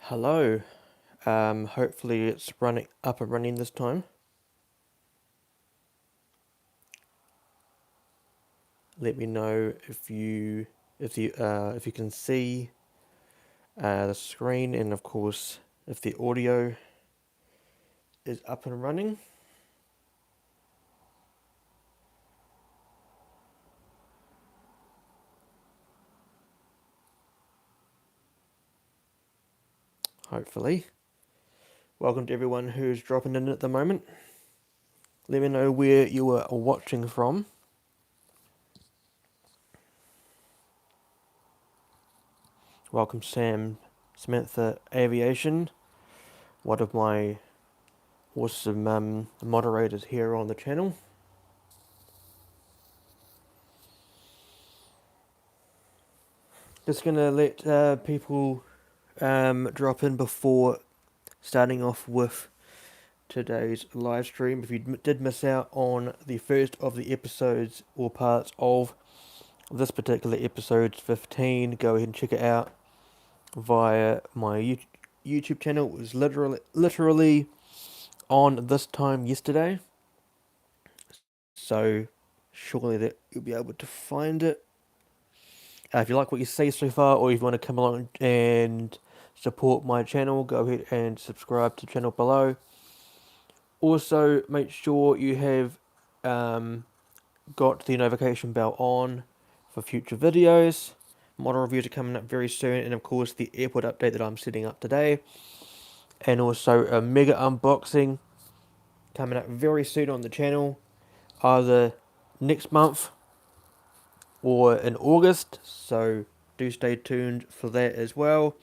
Hello. Hopefully it's running up and running this time. Let me know if you can see the screen, and of course if the audio is up and running. Hopefully. Welcome to everyone who's dropping in at the moment. Let me know where you are watching from. Welcome Samantha Aviation, one of my awesome moderators here on the channel. Just gonna let people drop in before starting off with today's live stream. If you did miss out on the first of the episodes or parts of this particular episode 15, go ahead and check it out via my YouTube channel. It was literally on this time yesterday, so surely that you'll be able to find it. If you like what you see so far, or if you want to come along and support my channel, go ahead and subscribe to the channel below. Also, make sure you have got the notification bell on for future videos. Model reviews are coming up very soon, and of course the airport update that I'm setting up today, and also a mega unboxing coming up very soon on the channel, either next month or in August. So do stay tuned for that as well.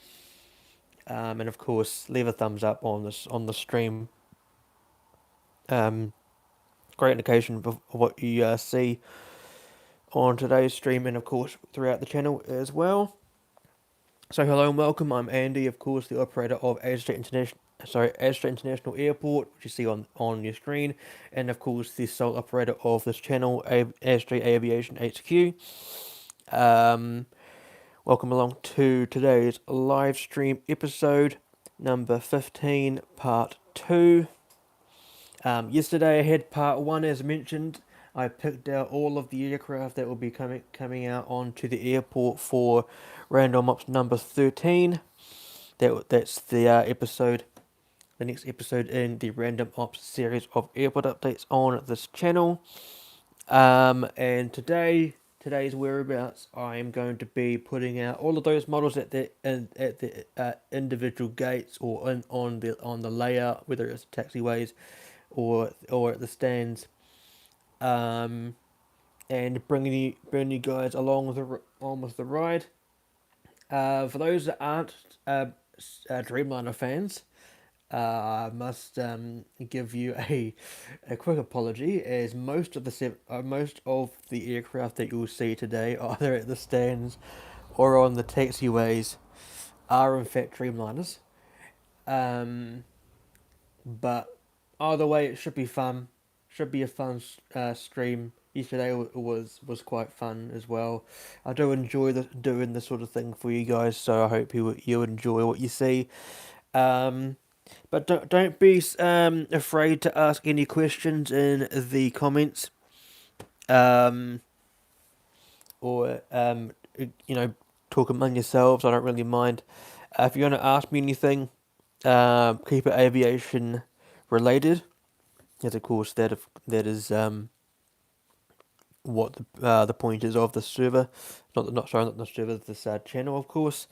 And of course, leave a thumbs up on the stream. Great indication of what you see on today's stream, and of course throughout the channel as well. So hello and welcome. I'm Andy, of course, the operator of ASJE International Airport, which you see on your screen, and of course the sole operator of this channel, ASJE Aviation HQ. Welcome along to today's live stream episode number 15, part 2. Yesterday I had part 1, as mentioned. I picked out all of the aircraft that will be coming out onto the airport for Random Ops number 13. That's the episode, the next episode in the Random Ops series of airport updates on this channel. And today's whereabouts, I am going to be putting out all of those models at the individual gates, or on the layout, whether it's taxiways or at the stands, and bringing you guys along with the ride. For those that aren't Dreamliner fans, I must give you a quick apology, as most of the aircraft that you'll see today, either at the stands or on the taxiways, are in fact Dreamliners. Um, but either way, it should be fun. Should be a fun stream. Yesterday was quite fun as well. I do enjoy doing this sort of thing for you guys, so I hope you enjoy what you see. Um, but don't be afraid to ask any questions in the comments, um, or talk among yourselves. I don't really mind. If you're going to ask me anything, keep it aviation related. Yes, of course, that is what the point is of the server, not the server, this channel, of course.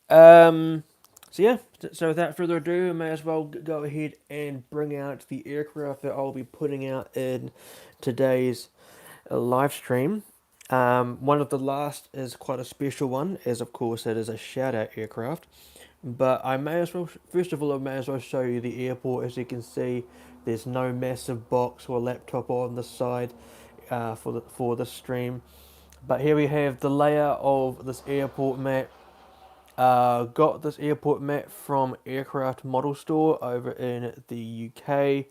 Um, so yeah, so without further ado, I may as well go ahead and bring out the aircraft that I'll be putting out in today's live stream. One of the last is quite a special one, as of course it is a shout out aircraft. But I may as well, first of all, I may as well show you the airport. As you can see, there's no massive box or laptop on the side for the stream. But here we have the layout of this airport map. Got this airport map from Aircraft Model Store over in the UK.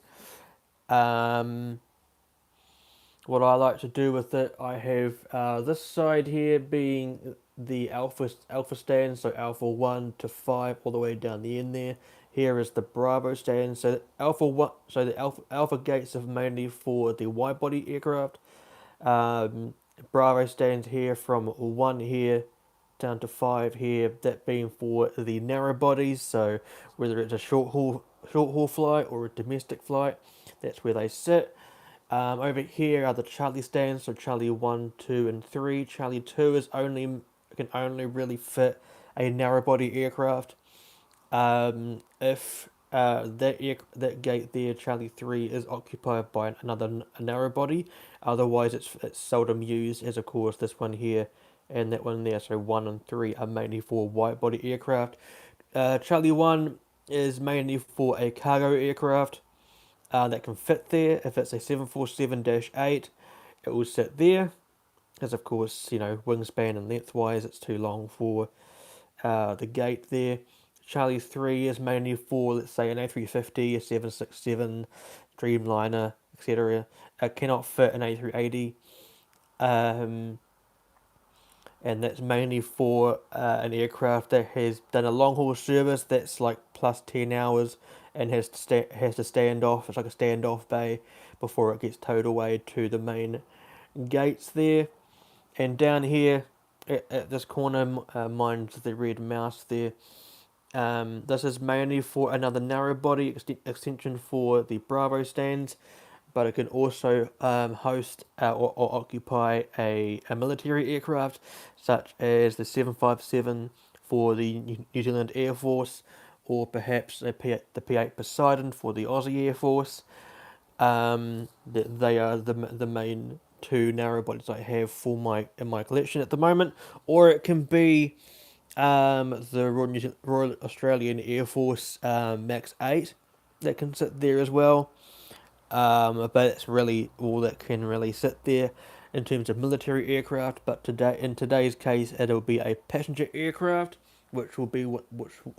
What I like to do with it, I have this side here being the alpha stand, so alpha 1 to 5 all the way down the end there. Here is the Bravo stand. So alpha 1, so the alpha gates are mainly for the wide body aircraft. Um, Bravo stands here from 1 here down to 5 here, that being for the narrow bodies. So whether it's a short haul flight or a domestic flight, that's where they sit. Over here are the Charlie stands, so Charlie 1, 2, and 3. Charlie 2 can only really fit a narrow body aircraft. If that gate there, Charlie 3, is occupied by another narrow body, otherwise it's seldom used, as of course this one here and that one there. So 1 and 3 are mainly for wide body aircraft. Charlie 1 is mainly for a cargo aircraft that can fit there. If it's a 747-8, it will sit there, as of course, wingspan and lengthwise it's too long for the gate there. Charlie 3 is mainly for, let's say, an A350, a 767, Dreamliner, etc. Cannot fit an A380. Um, and that's mainly for an aircraft that has done a long haul service that's like plus 10 hours and has to stand off. It's like a standoff bay before it gets towed away to the main gates there. And down here at this corner, mine's the red mouse there. This is mainly for another narrow body extension for the Bravo stands, but it can also host or occupy a military aircraft, such as the 757 for the New Zealand Air Force, or perhaps the P8 Poseidon for the Aussie Air Force. They are the main two narrow bodies I have in my collection at the moment, or it can be the Royal Australian Air Force Max 8 that can sit there as well. But it's really all that can really sit there in terms of military aircraft. But in today's case, it'll be a passenger aircraft, which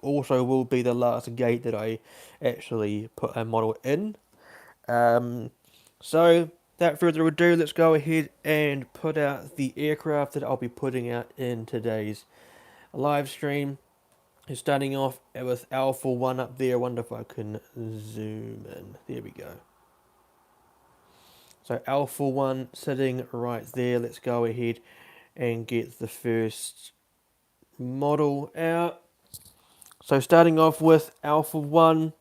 also will be the last gate that I actually put a model in. So without further ado, let's go ahead and put out the aircraft that I'll be putting out in today's live stream. Starting off with Alpha 1 up there. I wonder if I can zoom in. There we go. So Alpha 1 sitting right there. Let's go ahead and get the first model out. So starting off with Alpha 1.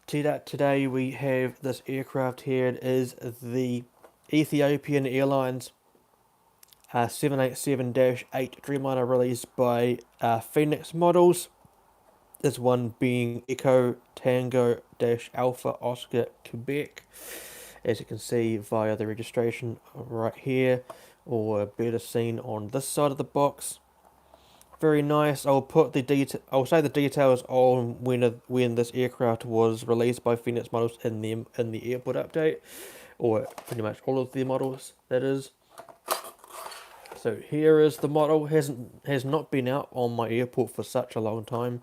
Today we have this aircraft here. It is the Ethiopian Airlines 787-8 Dreamliner released by Phoenix Models. This one being Echo Tango Alpha Oscar Quebec, as you can see via the registration right here, or better seen on this side of the box. Very nice. I'll say the details on when this aircraft was released by Phoenix Models in the airport update, or pretty much all of the models, that is. So here is the model. Has not been out on my airport for such a long time.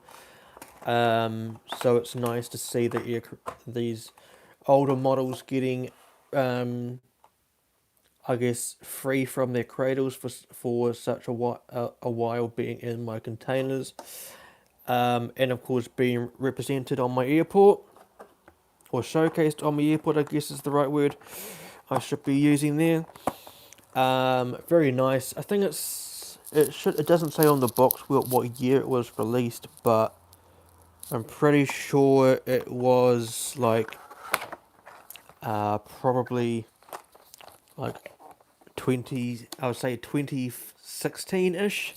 So it's nice to see these older models getting, I guess, free from their cradles for such a while being in my containers, and of course being represented on my airport, or showcased on my airport, I guess is the right word I should be using there. Very nice. I think it doesn't say on the box what year it was released, but I'm pretty sure it was like probably like I would say 2016-ish.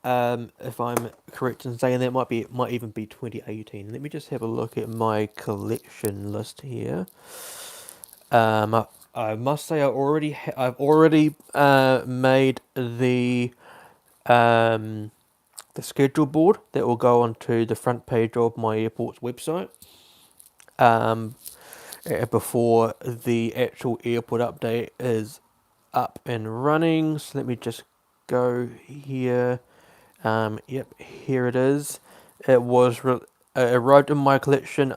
If I'm correct in saying that, might even be 2018. Let me just have a look at my collection list here. I must say I've already made the schedule board that will go onto the front page of my airport's website before the actual airport update is up and running. So let me just go here. Yep, here it is. It arrived in my collection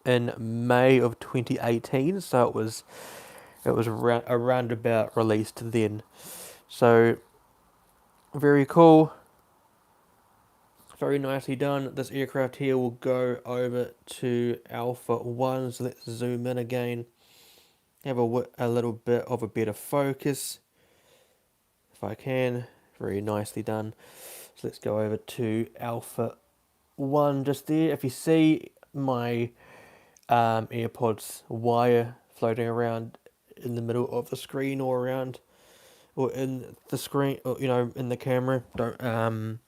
in May of 2018, so it was around about released then. So very cool, very nicely done. This aircraft here will go over to Alpha 1, so let's zoom in again, have a little bit of a better focus if I can. Very nicely done. So let's go over to Alpha 1 just there. If you see my AirPods wire floating around in the middle of the screen or around or in the screen, or in the camera, don't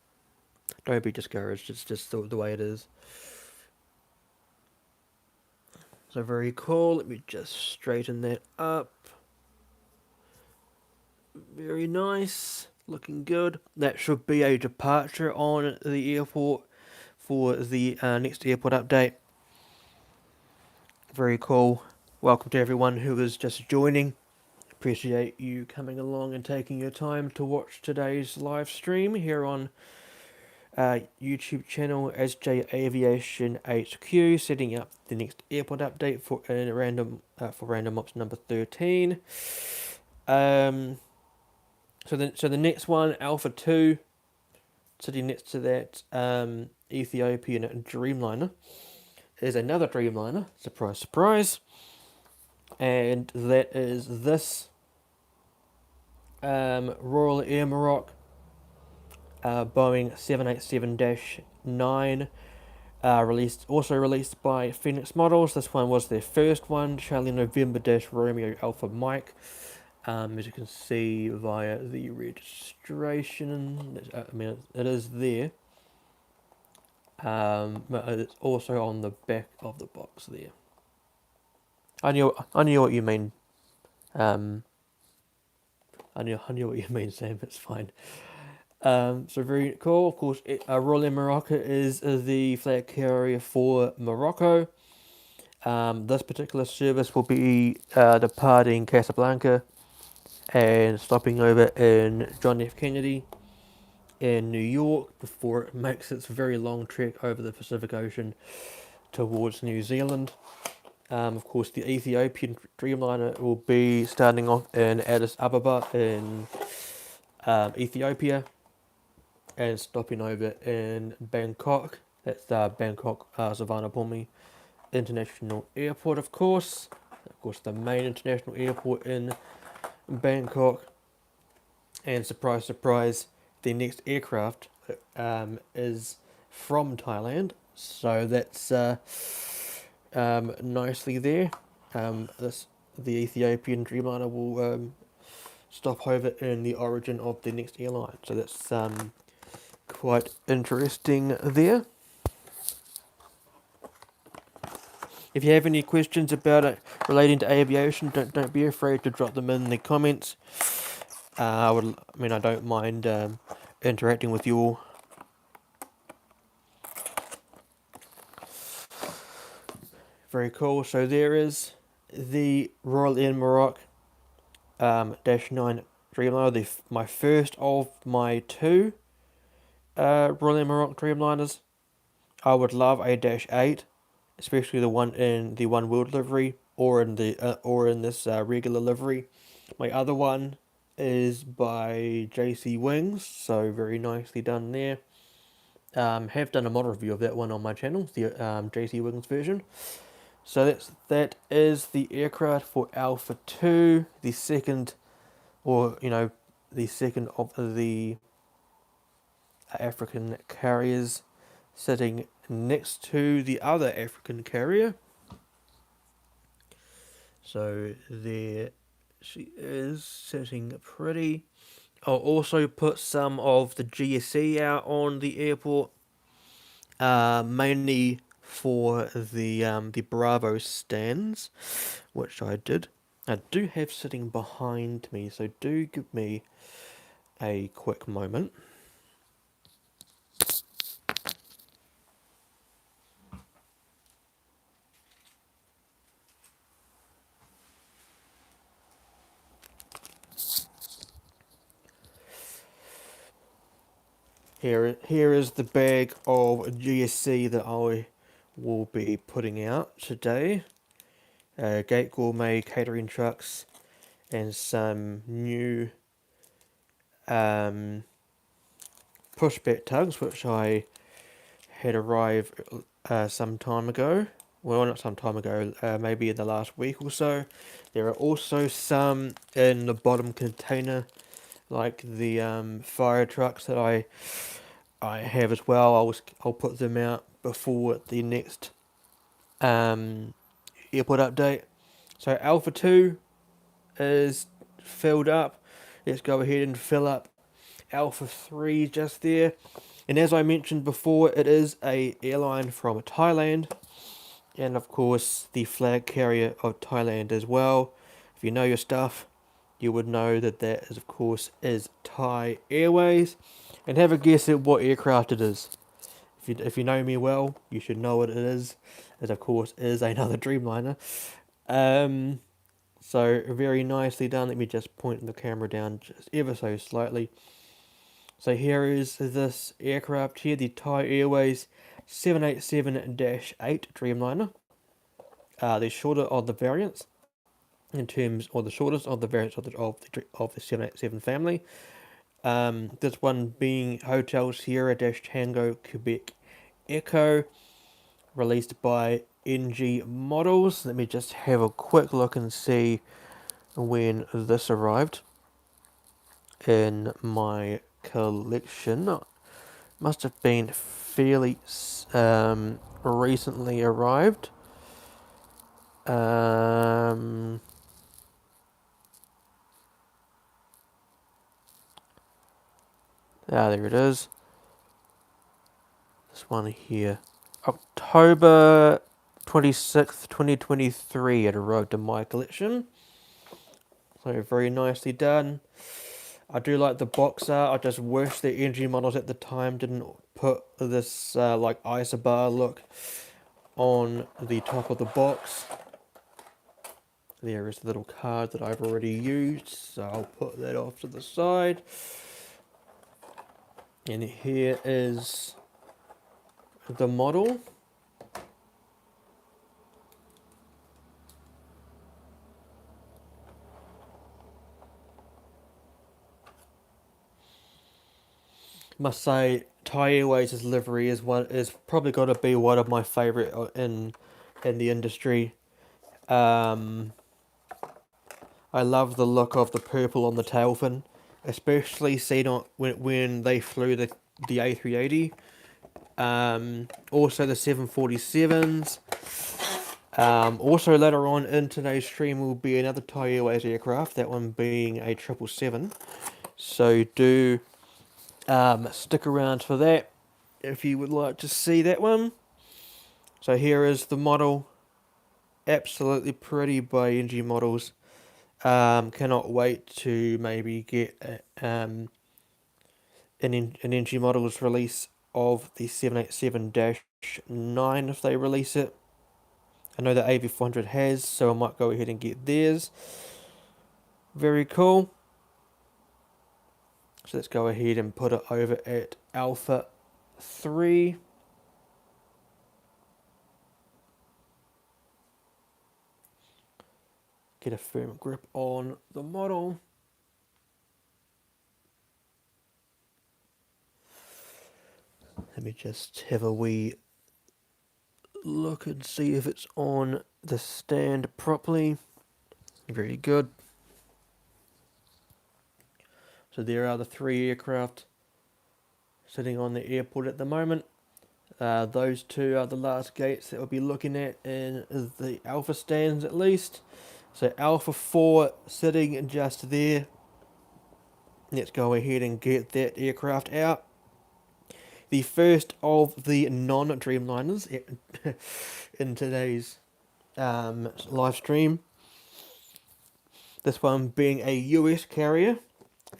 be discouraged. It's just the way it is. So very cool. Let me just straighten that up. Very nice. Looking good. That should be a departure on the airport for the next airport update. Very cool. Welcome to everyone who is just joining. Appreciate you coming along and taking your time to watch today's live stream here on YouTube channel ASJE Aviation HQ, setting up the next airport update for random ops number 13. So the next one, Alpha 2, sitting next to that Ethiopian Dreamliner, is another Dreamliner. Surprise, surprise. And that is this Royal Air Maroc Boeing 787-9, released by Phoenix Models. This one was their first one, Charlie November Romeo Alpha Mike. As you can see via the registration, it is there. But it's also on the back of the box there. I knew what you mean. I knew what you mean, Sam. It's fine. So very cool. Of course, Royal Air Morocco is the flag carrier for Morocco. This particular service will be departing Casablanca and stopping over in John F. Kennedy in New York before it makes its very long trek over the Pacific Ocean towards New Zealand. Of course, the Ethiopian Dreamliner will be starting off in Addis Ababa in Ethiopia and stopping over in Bangkok. That's Bangkok Suvarnabhumi International Airport, of course. Of course, the main international airport in Bangkok. And surprise, surprise, the next aircraft is from Thailand. So that's nicely there. The Ethiopian Dreamliner will stop over in the origin of the next airline. So that's quite interesting there. If you have any questions about it relating to aviation, don't be afraid to drop them in the comments. I don't mind interacting with you all. Very cool. So there is the Royal Air Maroc -9 Dreamliner, my first of my two Royal Air Maroc Dreamliners. I would love a -8, especially the one in the One World livery or in this regular livery. My other one is by JC Wings, so very nicely done there. Have done a model review of that one on my channel, the JC Wings version. So that is the aircraft for Alpha 2, the second of the African carriers, sitting next to the other African carrier. So there she is, sitting pretty. I'll also put some of the GSE out on the airport, mainly for the Bravo stands, which I did. I do have sitting behind me, so do give me a quick moment. Here is the bag of GSC that I will be putting out today. Gate Gourmet catering trucks and some new pushback tugs, which I had arrived some time ago. Well, not some time ago, maybe in the last week or so. There are also some in the bottom container, like the fire trucks that I have as well. I'll put them out before the next airport update. So Alpha 2 is filled up. Let's go ahead and fill up Alpha 3 just there. And as I mentioned before, it is a airline from Thailand, and of course the flag carrier of Thailand as well. If you know your stuff, you would know that that is, of course, is Thai Airways. And have a guess at what aircraft it is. If you know me well, you should know what it is. It, of course, is another Dreamliner. So very nicely done. Let me just point the camera down just ever so slightly. So here is this aircraft here, the Thai Airways 787-8 Dreamliner. The shorter of the variants, in terms, or the shortest of the variants of the 787 family. This one being Hotel Sierra Tango Quebec Echo, released by NG Models. Let me just have a quick look and see when this arrived in my collection. Must have been fairly recently arrived. There it is. This one here. October 26th, 2023, it arrived in my collection. So very nicely done. I do like the box art. I just wish the NG Models at the time didn't put this like isobar look on the top of the box. There is the little card that I've already used, so I'll put that off to the side. And here is the model. Must say, Thai Airways' livery is probably got to be one of my favourite in the industry. I love the look of the purple on the tail fin, especially seen on when they flew the A380. Also the 747s. Also later on in today's stream will be another Thai Airways aircraft, that one being a 777. So do stick around for that if you would like to see that one. So here is the model. Absolutely pretty by NG Models. Cannot wait to maybe get an NG Models release of the 787-9 if they release it. I know that AV400 has, so I might go ahead and get theirs. Very cool. So let's go ahead and put it over at Alpha 3. Get a firm grip on the model. Let me just have a wee look and see if it's on the stand properly. Very good. So there are the three aircraft sitting on the airport at the moment. Those two are the last gates that we'll be looking at in the Alpha stands at least. So Alpha 4 sitting just there. Let's go ahead and get that aircraft out. The first of the non-Dreamliners in today's live stream. This one being a US carrier.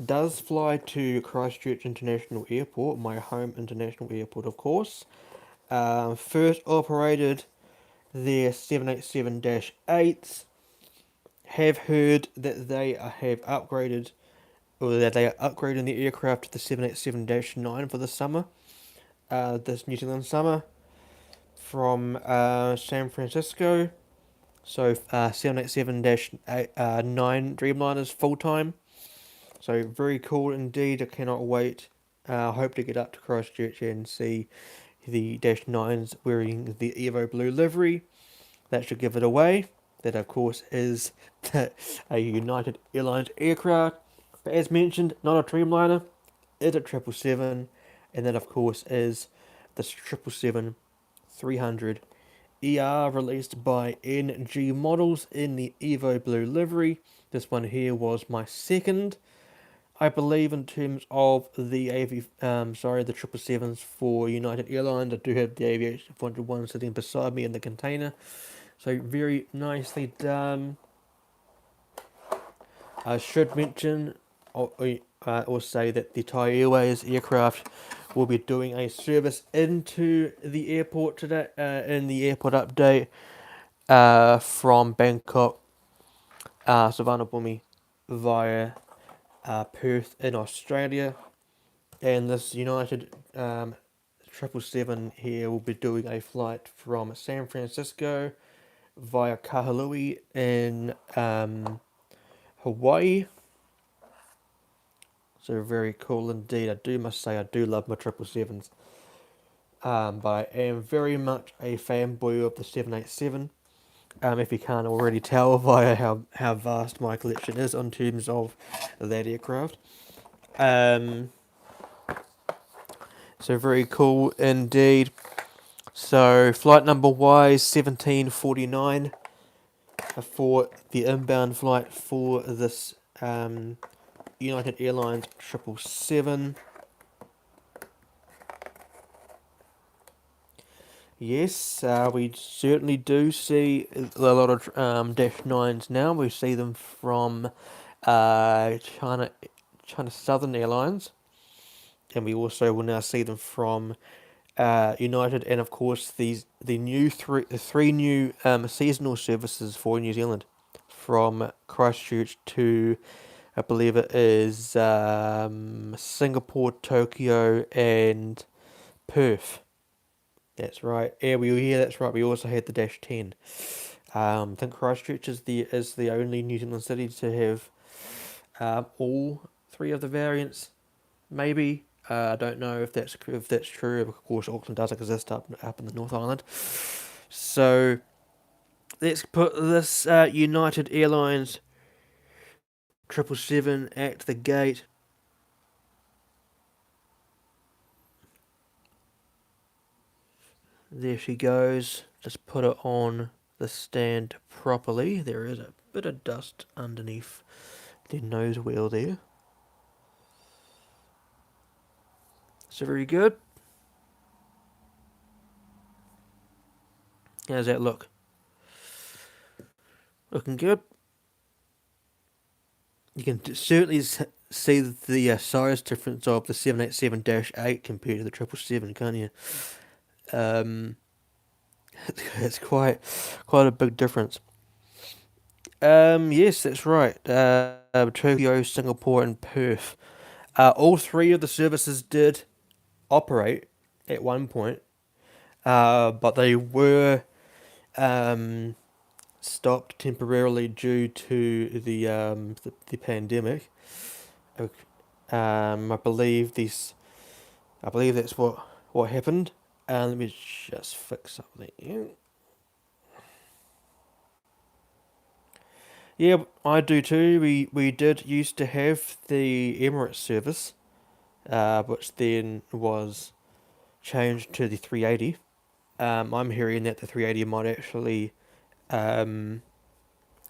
Does fly to Christchurch International Airport, my home international airport, of course. First operated their 787-8s. Have heard that they have upgraded, or that they are upgrading the aircraft to the 787-9 for the summer. This New Zealand summer from San Francisco. So 787-9 Dreamliners full time. So very cool indeed. I cannot wait. I hope to get up to Christchurch and see the Dash 9s wearing the Evo Blue livery. That should give it away. That, of course, is a United Airlines aircraft. But as mentioned, not a Dreamliner. It's a 777. And that, of course, is the 777-300 ER released by NG Models in the Evo Blue livery. This one here was my second, I believe, in terms of the the 777s for United Airlines. I do have the Aviation 401 sitting beside me in the container. So very nicely done. I should mention or say that the Thai Airways aircraft will be doing a service into the airport today, in the airport update, from Bangkok, Savannah via Perth in Australia. And this United 777 here will be doing a flight from San Francisco via Kahului in Hawaii. So very cool indeed. Must say I do love my 777s. But I am very much a fanboy of the 787. If you can't already tell via how vast my collection is in terms of that aircraft. So very cool indeed. So flight number Y1749 for the inbound flight for this United Airlines 777. Yes, we certainly do see a lot of Dash 9s now. We see them from China Southern Airlines, and we also will now see them from United, and of course the three new seasonal services for New Zealand from Christchurch to, I believe it is Singapore, Tokyo, and Perth. That's right. That's right. We also had the Dash 10. I think Christchurch is the only New Zealand city to have all three of the variants. Maybe. I don't know if that's true. Of course, Auckland does exist up in the North Island. So let's put this United Airlines 777 at the gate. There she goes. Just put it on the stand properly. There is a bit of dust underneath the nose wheel there. So very good. How's that look? Looking good. You can certainly see the size difference of the 787-8 compared to the 777, can't you? It's quite a big difference. Yes, that's right. Tokyo, Singapore, and Perth. All three of the services did operate at one point, but they were stopped temporarily due to the pandemic. I believe that's what happened. Let me just fix something. Yeah, I do too. We did used to have the Emirates service, which then was changed to the 380. I'm hearing that the 380 might actually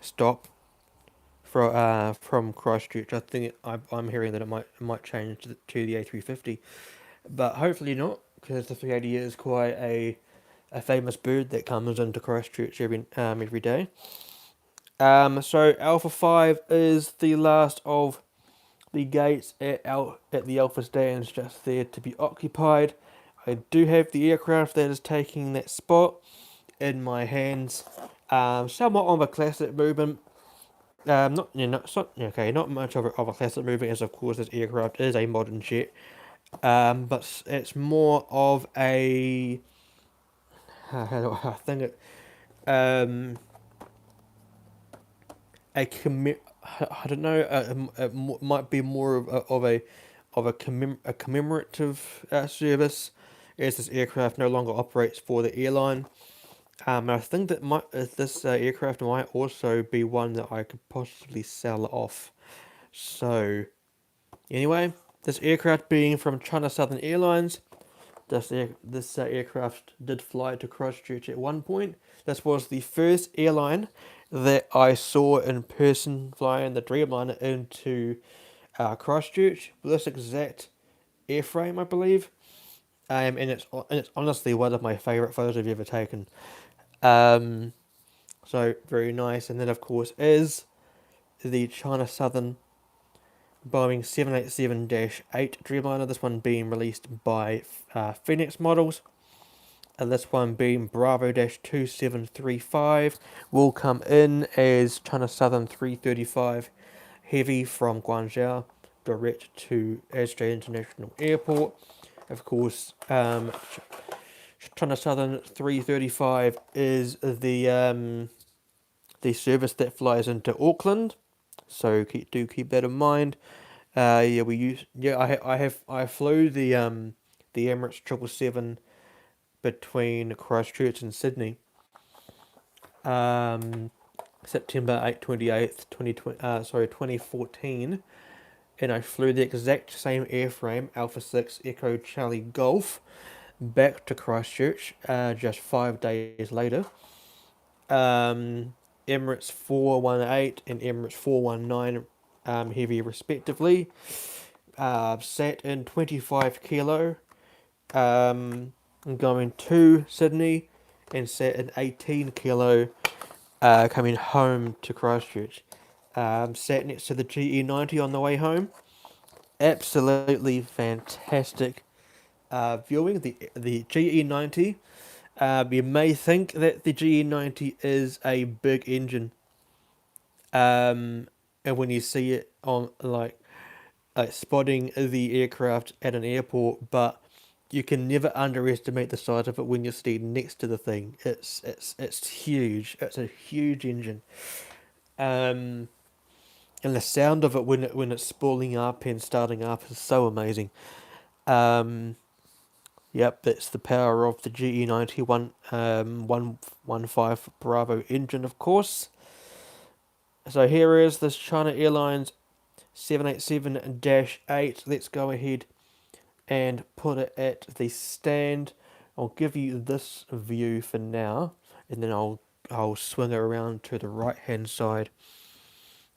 stop from Christchurch. I think I'm hearing that it might change to the A350, but hopefully not, because the 380 is quite a famous bird that comes into Christchurch every day. So Alpha 5 is the last of the gates at the Alpha stands just there to be occupied. I do have the aircraft that is taking that spot in my hands. Somewhat of a classic movement. Not much of a classic movement, as of course this aircraft is a modern jet. But it's more of a how do I think it a I don't know. Might be more of a commemorative service, as this aircraft no longer operates for the airline. And I think that this aircraft might also be one that I could possibly sell off. So anyway, this aircraft being from China Southern Airlines, this aircraft did fly to Christchurch at one point. This was the first airline that I saw in person flying the Dreamliner into Christchurch with this exact airframe, I believe. And it's honestly one of my favourite photos I've ever taken. Um, so very nice. And then of course is the China Southern Boeing 787-8 Dreamliner. This one being released by Phoenix Models. And this one being Bravo-2735 will come in as China Southern 335 Heavy from Guangzhou direct to ASJE International Airport. Of course, China Southern 335 is the service that flies into Auckland, so do keep that in mind. I flew the Emirates 777 between Christchurch and Sydney. September 28th, 2014, and I flew the exact same airframe, Alpha 6 Echo Charlie Golf, back to Christchurch just 5 days later. Emirates 418 and Emirates 419 heavy respectively. Sat in 25 kilo, going to Sydney, and sat in 18 kilo coming home to Christchurch. Sat next to the GE90 on the way home. Absolutely fantastic viewing. The GE90. You may think that the GE90 is a big engine, and when you see it on spotting the aircraft at an airport, but you can never underestimate the size of it when you're standing next to the thing. It's huge. It's a huge engine. And the sound of it when it's spooling up and starting up is so amazing. Yep, that's the power of the GE91 115 Bravo engine, of course. So here is this China Airlines 787-8. Let's go ahead and put it at the stand. I'll give you this view for now, and then I'll swing it around to the right hand side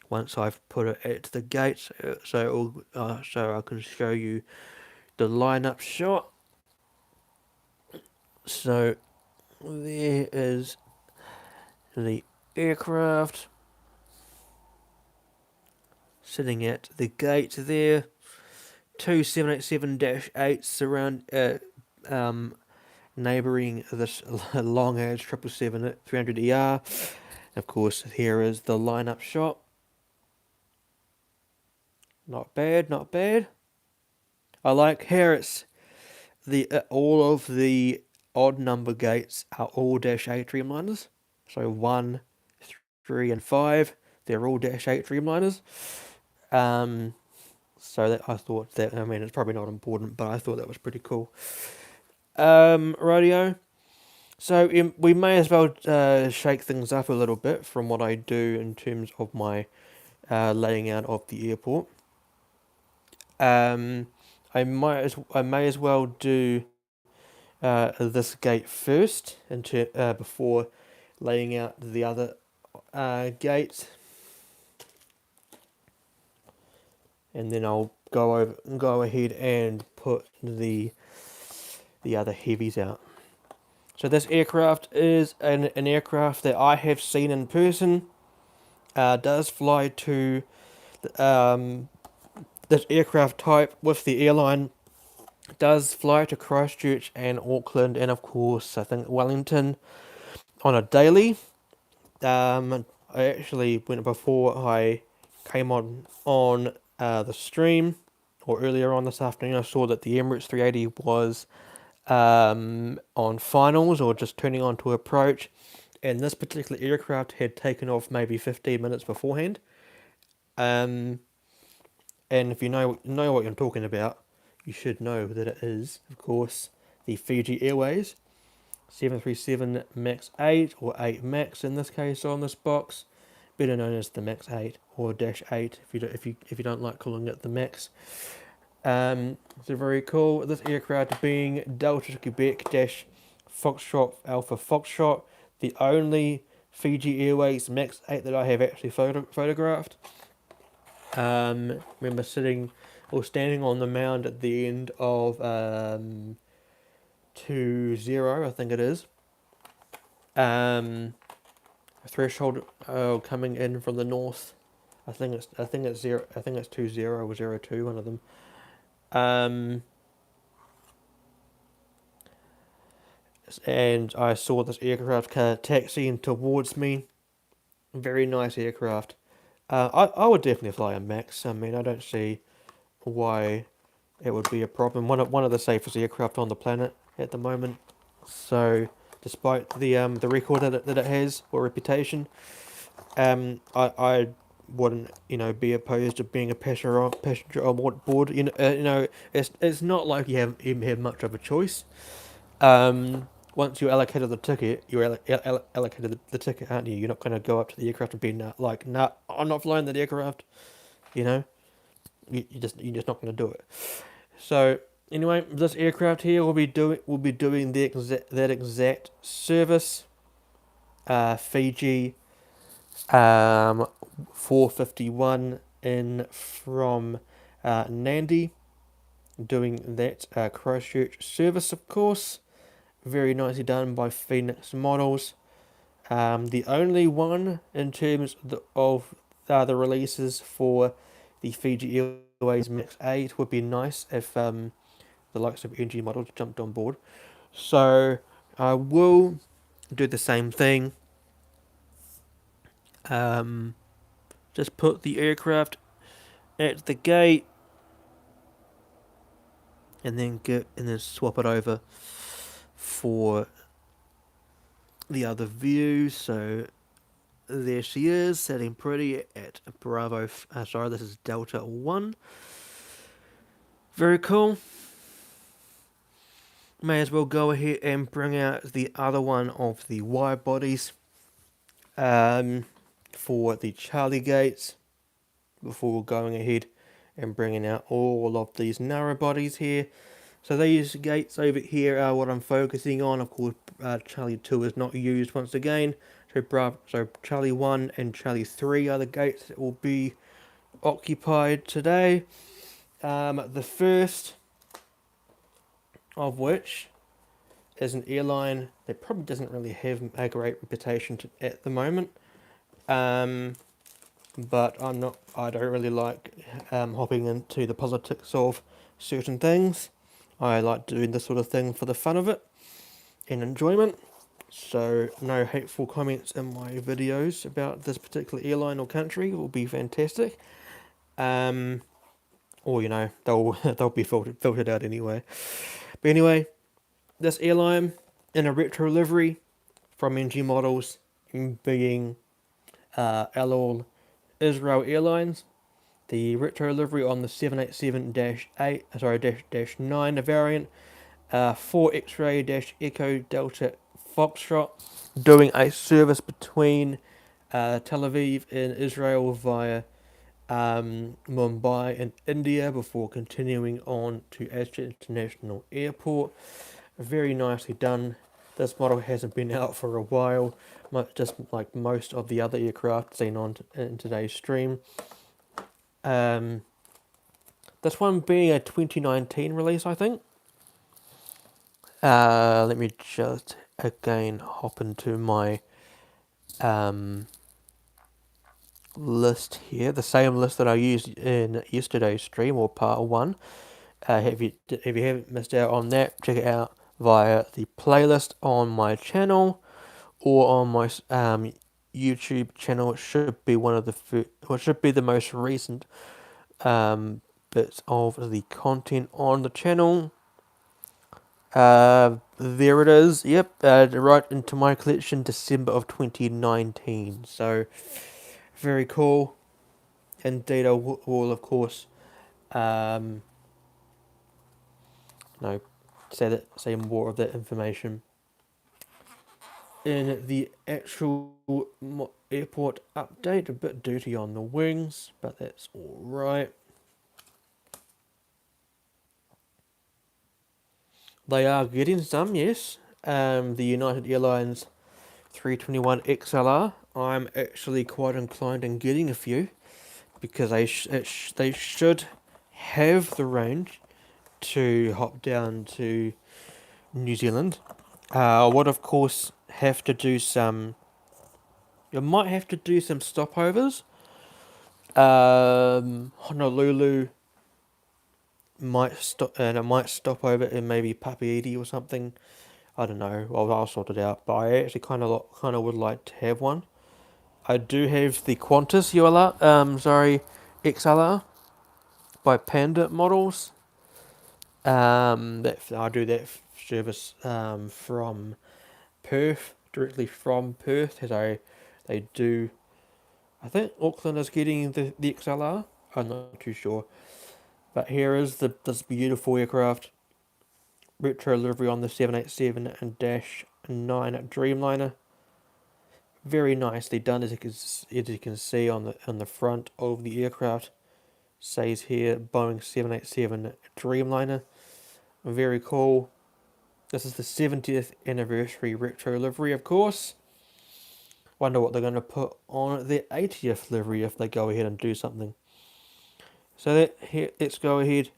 once I've put it at the gate, so I can show you the lineup shot. So there is the aircraft sitting at the gate there. Two 787-8s around neighbouring this long edge 777 300ER. Of course, here is the lineup shot. Not bad, not bad. I like here it's the all of the odd number gates are all -8 Dreamliners. So 1, 3, and 5, they're all -8 Dreamliners. So that I thought that, I mean, it's probably not important, but I thought that was pretty cool. Radio. So we may as well shake things up a little bit from what I do in terms of my laying out of the airport. I may as well do this gate first before laying out the other gates, and then I'll go ahead and put the other heavies out. So this aircraft is an aircraft that I have seen in person. Does fly to this aircraft type with the airline. Does fly to Christchurch and Auckland, and of course I think Wellington on a daily. I actually went before I came on the stream, or earlier on this afternoon. I saw that the Emirates 380 was on finals or just turning on to approach, and this particular aircraft had taken off maybe 15 minutes beforehand. And if you know what I'm talking about, you should know that it is, of course, the Fiji Airways 737 Max 8 or 8 Max in this case on this box, better known as the Max 8 or Dash 8 if you don't like calling it the Max. So very cool. This aircraft being Delta Quebec Dash Foxtrot Alpha Foxtrot, the only Fiji Airways Max 8 that I have actually photographed. Remember sitting or standing on the mound at the end of 2-0, I think it is. Threshold coming in from the north. I think it's 0. I think it's 2-0 or 0-2, one of them. And I saw this aircraft taxiing towards me. Very nice aircraft. I would definitely fly a Max. I mean, I don't see why it would be a problem. One of the safest aircraft on the planet at the moment. So, despite the record that it has or reputation, I wouldn't be opposed to being a passenger on board. It's not like you even have much of a choice. Once you allocated the ticket, you're allocated the ticket, aren't you? You're not going to go up to the aircraft and be nah, I'm not flying that aircraft. You know, you're just not going to do it. So anyway, this aircraft here will be doing that exact service. Fiji, 451 in from Nandi, doing that Christchurch service, of course. Very nicely done by Phoenix Models. The only one in terms of the releases for the Fiji Airways Max 8 would be nice if the likes of NG Models jumped on board. So I will do the same thing. Just put the aircraft at the gate and then swap it over for the other view. So there she is, sitting pretty at Bravo. Sorry, this is Delta 1. Very cool. May as well go ahead and bring out the other one of the wide bodies for the Charlie gates before going ahead and bringing out all of these narrow bodies here. So these gates over here are what I'm focusing on. Of course, Charlie 2 is not used once again. So Charlie 1 and Charlie 3 are the gates that will be occupied today. The first of which is an airline that probably doesn't really have a great reputation at the moment. But I don't really like hopping into the politics of certain things. I like doing this sort of thing for the fun of it and enjoyment. So no hateful comments in my videos about this particular airline or country will be fantastic. Or they'll be filtered out anyway. But anyway, this airline in a retro livery from NG Models, being Al Al Israel Airlines. The retro livery on the 787-9 variant, 4 X-ray Echo Delta Foxtrot, doing a service between Tel Aviv in Israel via Mumbai in India before continuing on to ASJE International Airport. Very nicely done. This model hasn't been out for a while, just like most of the other aircraft seen in today's stream. This one being a 2019 release, I think. Let me just again hop into my list here, the same list that I used in yesterday's stream or part 1. If you haven't missed out on that, check it out via the playlist on my channel or on my YouTube channel. It should be should be the most recent bits of the content on the channel. There it is. Yep, right into my collection, December of 2019. So very cool. indeed, I will of course, um, no, say more of that information in the actual airport update. A bit dirty on the wings, but that's all right. They are getting some, yes. The United Airlines 321 XLR. I'm actually quite inclined in getting a few because they should have the range to hop down to New Zealand. I would of course have to do some. You might have to do some stopovers. Honolulu might stop, and I might stop over in maybe Papeete or something. I don't know. I'll sort it out. But I actually kind of would like to have one. I do have the Qantas XLR by Panda models. That I do that service from Perth, directly from Perth, as they do. I think Auckland is getting the XLR. I'm not too sure, but here is this beautiful aircraft, retro livery on the 787 and dash 9 Dreamliner. Very nicely done, as you can see on the front of the aircraft. Says here Boeing 787 Dreamliner. Very cool. This is the 70th anniversary retro livery, of course. Wonder what they're going to put on their 80th livery if they go ahead and do something. So let's go ahead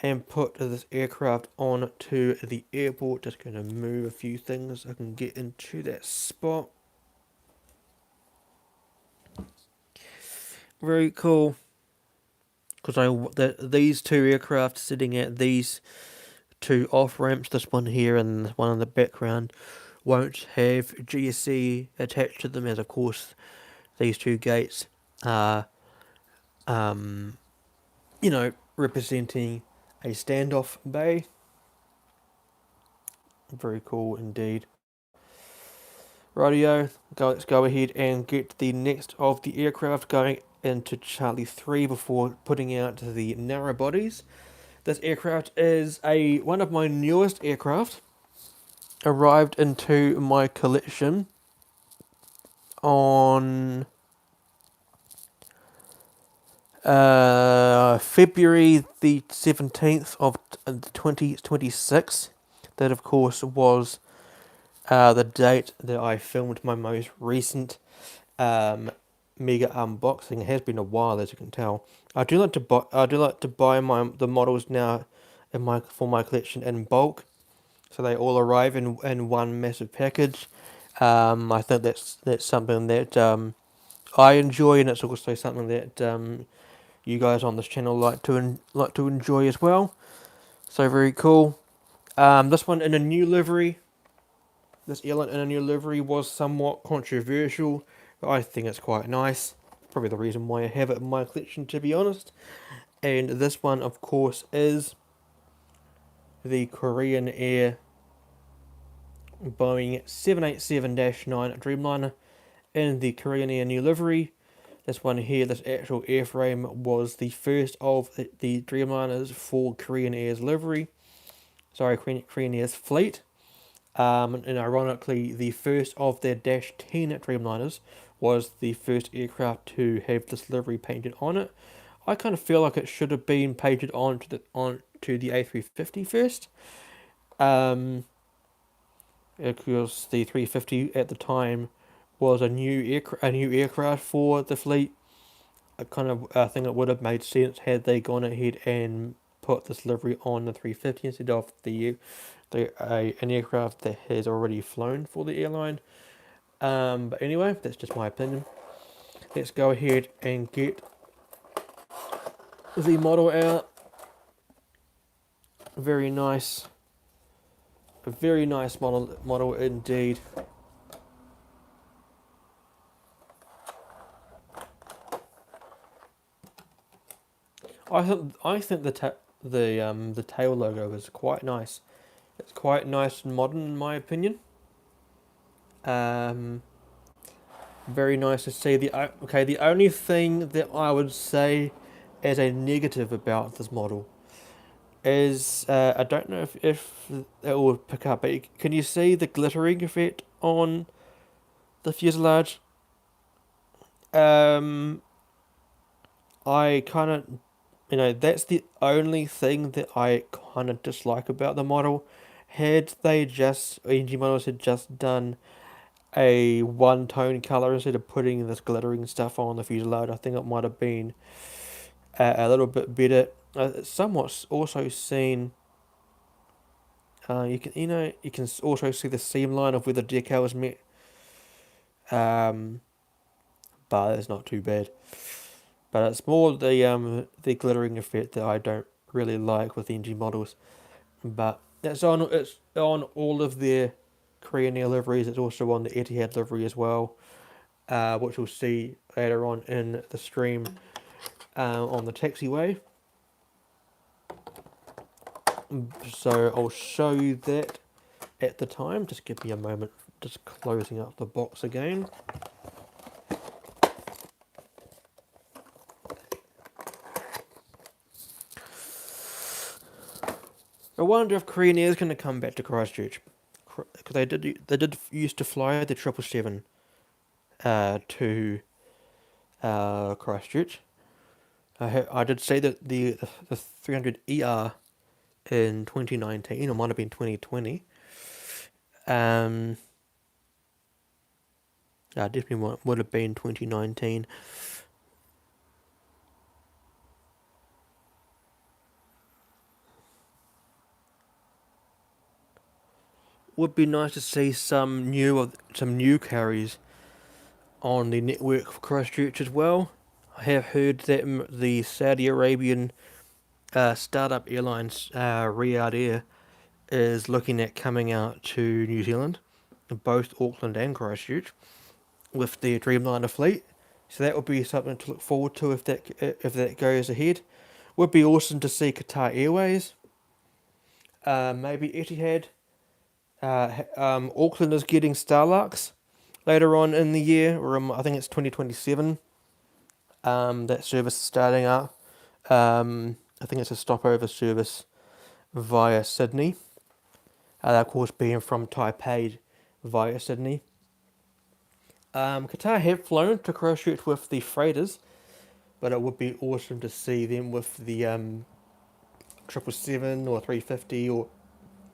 and put this aircraft on to the airport. Just going to move a few things so I can get into that spot. Very cool. Because these two aircraft sitting at these two off ramps, this one here and one in the background, won't have GSE attached to them, as of course these two gates are, representing a standoff bay. Very cool indeed. Rightio, let's go ahead and get the next of the aircraft going into Charlie 3 before putting out the narrow bodies. This aircraft is one of my newest aircraft. Arrived into my collection on February the 17th of 2026. That, of course, was the date that I filmed my most recent mega unboxing. It has been a while, as you can tell. I do like to buy the models now for my collection in bulk, so they all arrive in one massive package. I think that's something that I enjoy, and it's also something that you guys on this channel like to enjoy as well. So very cool. This one in a new livery. This airline in a new livery was somewhat controversial, but I think it's quite nice. Probably the reason why I have it in my collection, to be honest. And this one, of course, is the Korean Air Boeing 787-9 Dreamliner in the Korean Air new livery. This one here, this actual airframe, was the first of the Dreamliners for Korean Air's livery. Sorry, Korean Air's fleet. And ironically, the first of their Dash 10 Dreamliners was the first aircraft to have this livery painted on it. I kind of feel like it should have been painted onto the A350 first. Because the 350 at the time was a new aircraft for the fleet. I think it would have made sense had they gone ahead and put this livery on the 350 instead of an aircraft that has already flown for the airline. But anyway, that's just my opinion. Let's go ahead and get the model out. Very nice. A very nice model indeed. I think the tail logo is quite nice. It's quite nice and modern in my opinion. Very nice to see. The only thing that I would say as a negative about this model is I don't know if it will pick up, but can you see the glittering effect on the fuselage? Um, I kind of, that's the only thing that I kind of dislike about the model. Had they just, NG Models had just done a one tone color instead of putting this glittering stuff on the fuselage, I think it might have been a little bit better. Somewhat also seen. You can also see the seam line of where the decal is met. Um, but it's not too bad. But it's more the glittering effect that I don't really like with NG models. But it's on all of their Korean Air liveries. It's also on the Etihad livery as well, which we'll see later on in the stream on the taxiway. So I'll show you that at the time. Just give me a moment. Just closing up the box again. I wonder if Korean Air is going to come back to Christchurch, because they did used to fly the 777 to Christchurch. I did say that the 300 ER in 2019, or might have been 2020. Definitely would have been 2019. Would be nice to see some new carriers on the network for Christchurch as well. I have heard that the Saudi Arabian startup airlines, Riyadh Air, is looking at coming out to New Zealand, both Auckland and Christchurch, with their Dreamliner fleet. So that would be something to look forward to if that goes ahead. Would be awesome to see Qatar Airways, maybe Etihad. Auckland is getting Starlux later on in the year, or I think it's 2027. That service is starting up. I think it's a stopover service via Sydney. Of course, being from Taipei via Sydney. Qatar have flown to Christchurch with the freighters, but it would be awesome to see them with the 777 or 350 or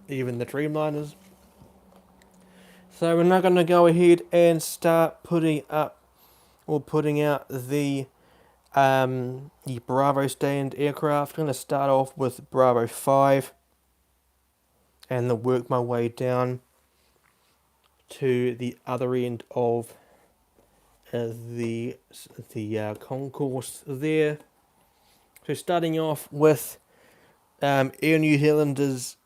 even the Dreamliners. So we're now going to go ahead and start putting out the Bravo stand aircraft. I'm going to start off with Bravo 5 and then work my way down to the other end of the concourse there. So starting off with Air New Zealand's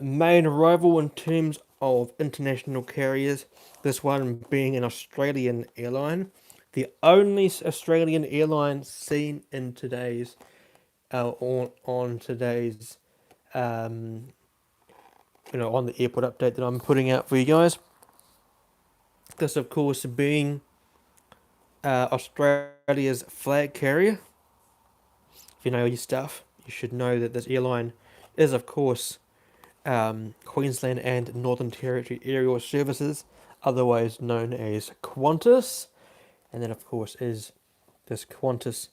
main rival in terms of international carriers. This one being an Australian airline, the only Australian airline seen in today's on today's on the airport update that I'm putting out for you guys. This, of course, being Australia's flag carrier. If you know your stuff, you should know that this airline is, of course, Queensland and Northern Territory Aerial Services, otherwise known as Qantas. And then, of course, is this Qantas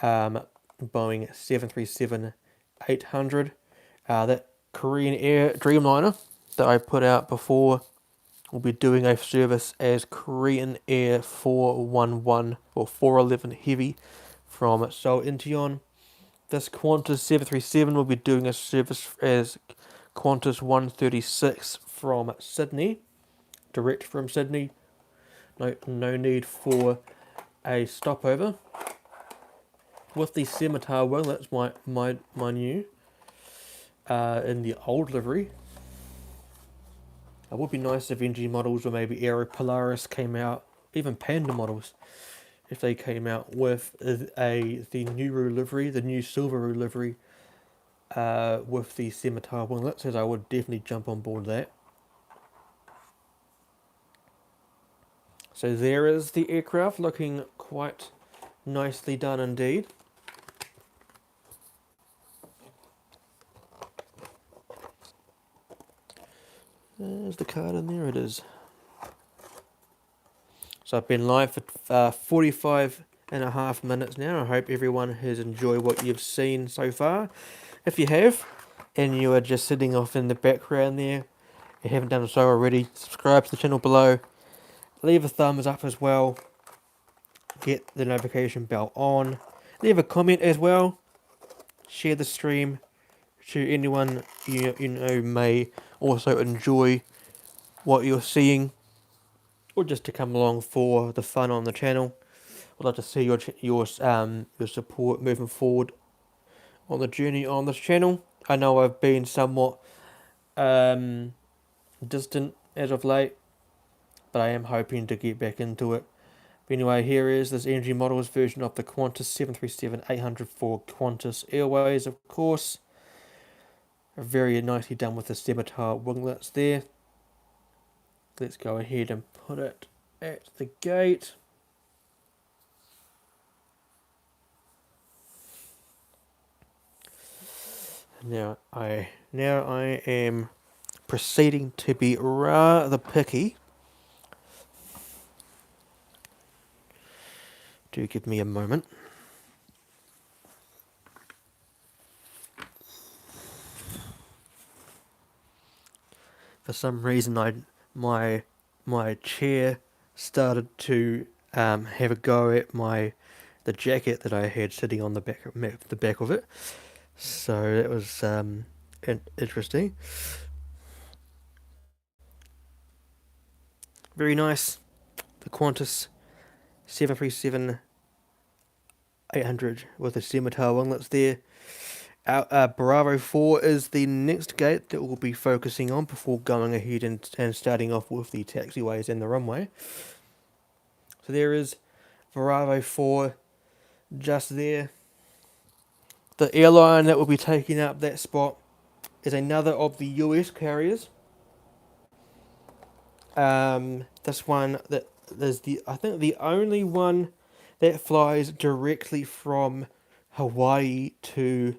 Boeing 737-800. That Korean Air Dreamliner that I put out before will be doing a service as Korean Air 411 or 411 Heavy from Seoul Incheon. This Qantas 737 will be doing a service as Qantas 136 from Sydney, direct from Sydney. No need for a stopover. With the Scimitar wing, that's my new in the old livery. It would be nice if NG models or maybe Aero Polaris came out, even Panda models, if they came out with the Nuru livery, the new Silveroo livery, with the Scimitar winglets, as I would definitely jump on board that. So there is the aircraft, looking quite nicely done indeed. There's the card, and there it is. So I've been live for 45 and a half minutes now. I hope everyone has enjoyed what you've seen so far. If you have, and you are just sitting off in the background there, if you haven't done so already, subscribe to the channel below. Leave a thumbs up as well. Get the notification bell on. Leave a comment as well. Share the stream to anyone you know may also enjoy what you're seeing, or just to come along for the fun on the channel. I'd like to see your support moving forward on the journey on this channel. I know I've been somewhat distant as of late, but I am hoping to get back into it. But anyway, here is this Energy Models version of the Qantas 737-800 for Qantas Airways, of course. Very nicely done with the scimitar winglets there. Let's go ahead and put it at the gate. Now I am proceeding to be rather picky. Do give me a moment. For some reason, my chair started to have a go at the jacket that I had sitting on the back of it. So that was interesting. Very nice. The Qantas 737-800 with the scimitar winglets there. Our Bravo 4 is the next gate that we'll be focusing on before going ahead and starting off with the taxiways and the runway. So there is Bravo 4 just there. The airline that will be taking up that spot is another of the US carriers. This one that there's I think the only one that flies directly from Hawaii to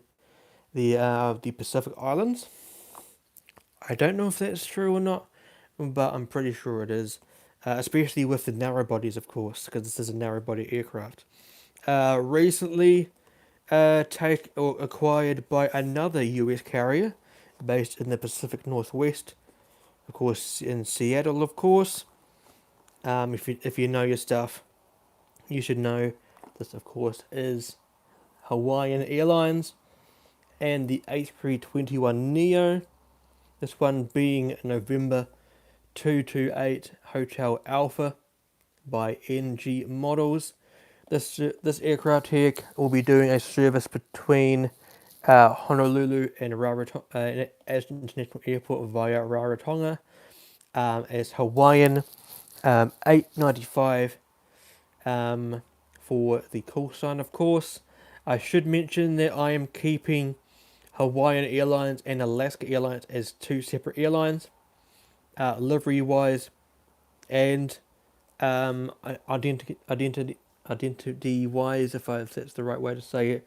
the Pacific Islands. I don't know if that's true or not, but I'm pretty sure it is. Especially with the narrow bodies, of course, because this is a narrow body aircraft. Recently acquired by another US carrier based in the Pacific Northwest, of course, in Seattle, of course. If you know your stuff, you should know this, of course, is Hawaiian Airlines and the A321neo. This one being November 228 Hotel Alpha by NG Models. This aircraft here will be doing a service between Honolulu and Rarotonga, as International Airport via Rarotonga, as Hawaiian 895 for the call sign, of course. I should mention that I am keeping Hawaiian Airlines and Alaska Airlines as two separate airlines, livery wise and identity wise, if that's the right way to say it.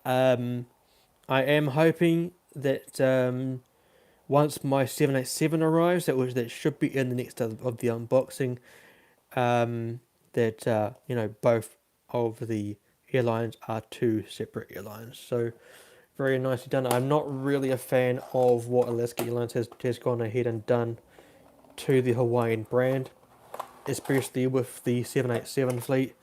I am hoping that once my 787 arrives, that should be in the next of the unboxing, that both of the airlines are two separate airlines. So very nicely done. I'm not really a fan of what Alaska Airlines has gone ahead and done to the Hawaiian brand, especially with the 787 fleet.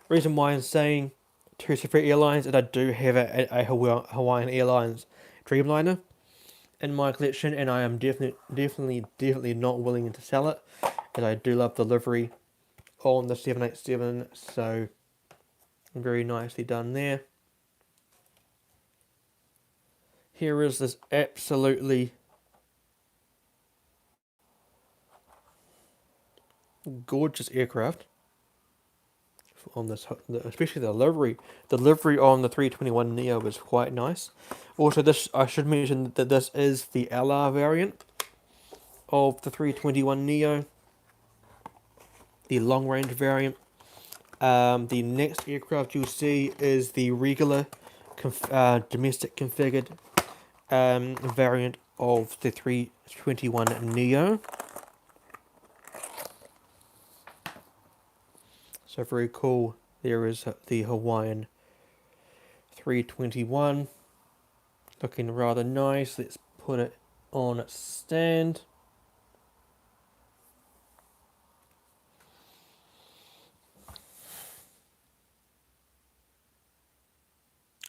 Reason why I'm saying two separate airlines is I do have a Hawaiian Airlines Dreamliner in my collection, and I am definitely not willing to sell it, and I do love the livery on the 787, so very nicely done there. Here is this absolutely gorgeous aircraft on this, especially the livery. The livery on the 321neo is quite nice. Also, I should mention that this is the LR variant of the 321neo, the long-range variant. The next aircraft you'll see is the regular domestic configured variant of the 321neo. So very cool. There is the Hawaiian 321, looking rather nice. Let's put it on its stand.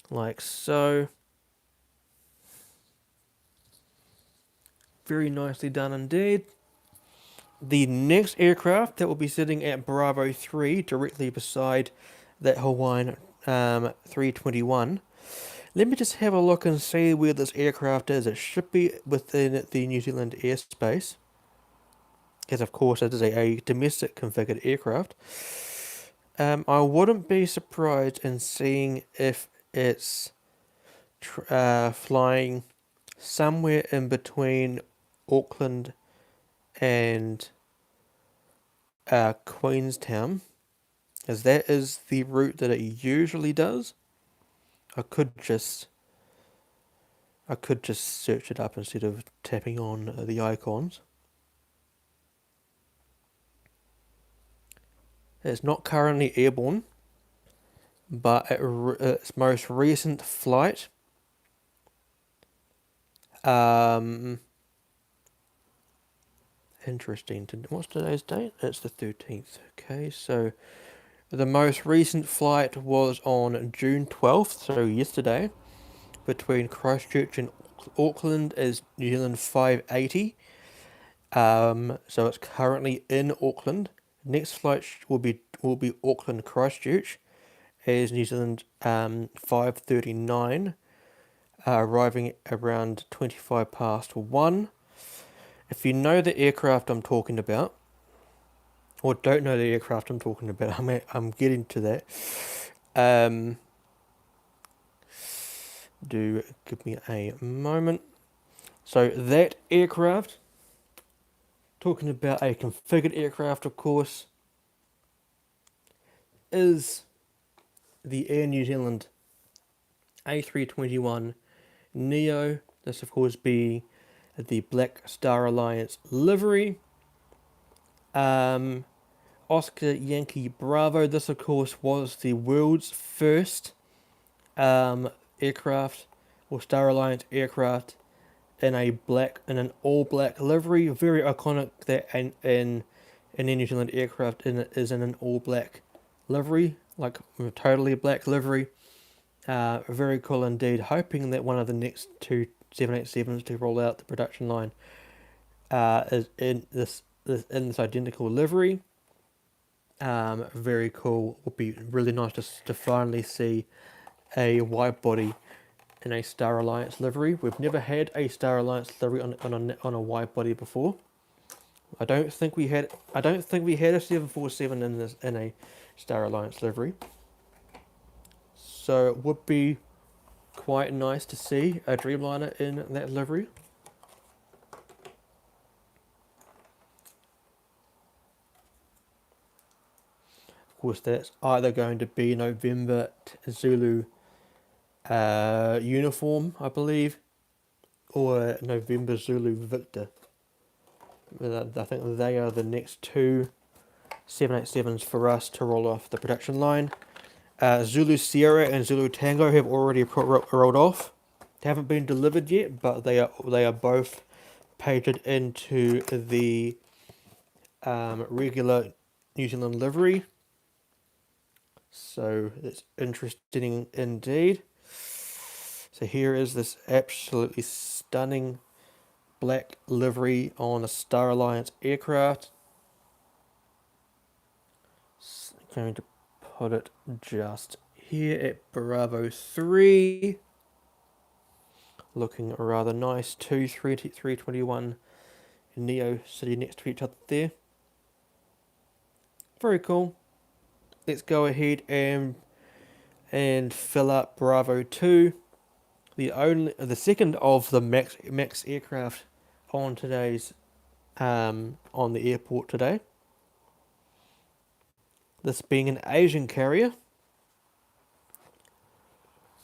Like so. Very nicely done indeed. The next aircraft that will be sitting at Bravo 3, directly beside that Hawaiian 321. Let me just have a look and see where this aircraft is. It should be within the New Zealand airspace, as of course it is a domestic configured aircraft. I wouldn't be surprised in seeing if it's flying somewhere in between Auckland and Queenstown, as that is the route that it usually does. I could just search it up instead of tapping on the icons. It's not currently airborne, but its most recent flight interesting. What's today's date? It's the 13th. Okay, so the most recent flight was on June 12th, so yesterday, between Christchurch and Auckland is New Zealand 580. So it's currently in Auckland. Next flight will be Auckland Christchurch, is New Zealand 539, arriving around 25 past 1. If you know the aircraft I'm talking about, or don't know the aircraft I'm talking about, I'm getting to that. Do give me a moment. So that aircraft, talking about a configured aircraft, of course, is the Air New Zealand A321 Neo. This, of course, being the Black Star Alliance livery. Oscar Yankee Bravo. This, of course, was the world's first aircraft, or Star Alliance aircraft, in an all black livery. Very iconic that in New Zealand aircraft is in an all black livery, like totally black livery. Very cool indeed. Hoping that one of the next two 787s to roll out the production line is in this identical livery. Very cool. Would be really nice to finally see a wide body in a Star Alliance livery. We've never had a Star Alliance livery on a wide body before. I don't think we had a 747 in a Star Alliance livery. So it would be quite nice to see a Dreamliner in that livery. Of course, that's either going to be November Zulu uniform, I believe, or November Zulu Victor. I think they are the next two 787s for us to roll off the production line. Zulu Sierra and Zulu Tango have already rolled off. They haven't been delivered yet, but they are both painted into the regular New Zealand livery. So it's interesting indeed. So here is this absolutely stunning black livery on a Star Alliance aircraft. Going to put it just here at Bravo 3. Looking rather nice. 321 Neo sitting next to each other there. Very cool. Let's go ahead and fill up Bravo 2. The second of the max aircraft on today's on the airport today. This being an Asian carrier,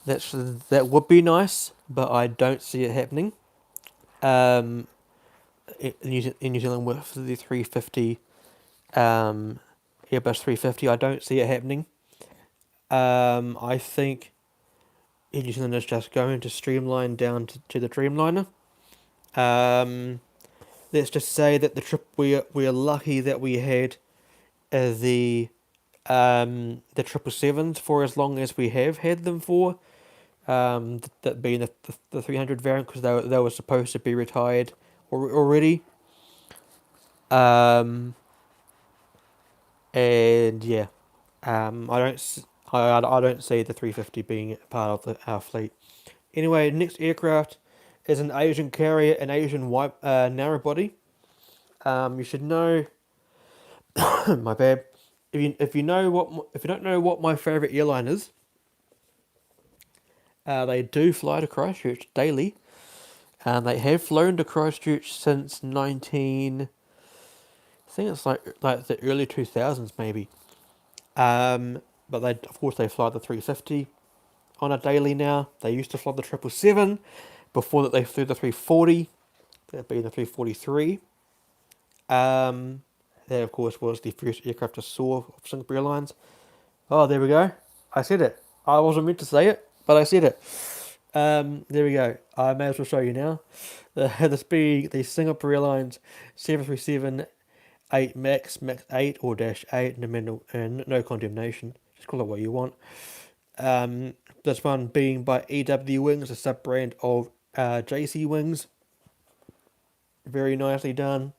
that would be nice, but I don't see it happening. Um, in New Zealand with the 350, Airbus 350, I don't see it happening. I think New Zealand is just going to streamline down to the Dreamliner. Let's just say that the trip we're lucky that we had the 777s for as long as we have had them for. That being the 300 variant, because they were supposed to be retired already. And yeah, I don't see the 350 being part of our fleet. Anyway, next aircraft is an Asian carrier, an Asian narrow body. You should know. My bad. If you don't know what my favorite airline is, they do fly to Christchurch daily. They have flown to Christchurch since 19. I think it's like the early 2000s maybe. But they fly the 350 on a daily now. They used to fly the 777. Before that, they flew the 340. That being the 343. That of course was the first aircraft I saw of Singapore Airlines. Oh, there we go. I said it. I wasn't meant to say it, but I said it. There we go. I may as well show you now. This being the Singapore Airlines 737 8 Max 8 or Dash 8, no condemnation. Just call it what you want. This one being by EW Wings, a sub brand of JC Wings. Very nicely done.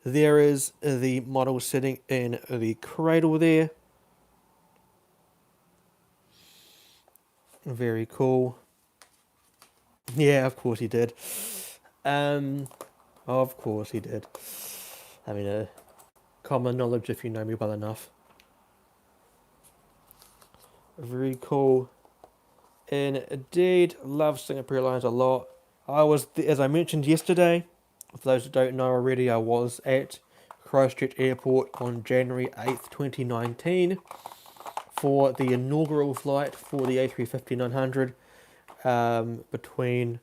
There is the model sitting in the cradle there. Very cool. Yeah, of course he did. Of course he did. I mean, common knowledge if you know me well enough. Very cool. Indeed, love Singapore Airlines a lot. As I mentioned yesterday, for those who don't know already, I was at Christchurch Airport on January 8th, 2019 for the inaugural flight for the A350-900 between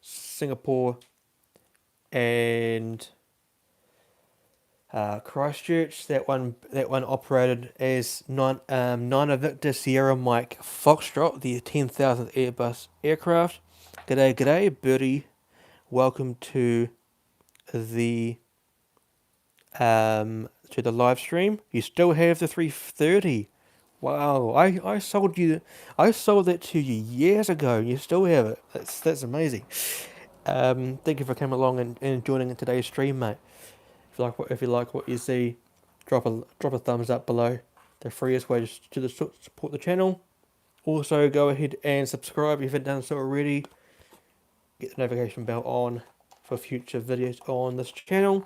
Singapore and Christchurch. That one operated as Niner Victor Sierra Mike Foxtrot, the 10,000th Airbus aircraft. G'day, Birdie. Welcome to the live stream. You still have the 330. Wow, I sold that to you years ago. You still have it. That's amazing. Thank you for coming along and joining in today's stream, mate. If you like what you see, drop a thumbs up below. The freest way to support the channel. Also, go ahead and subscribe if you haven't done so already. Get the notification bell on for future videos on this channel.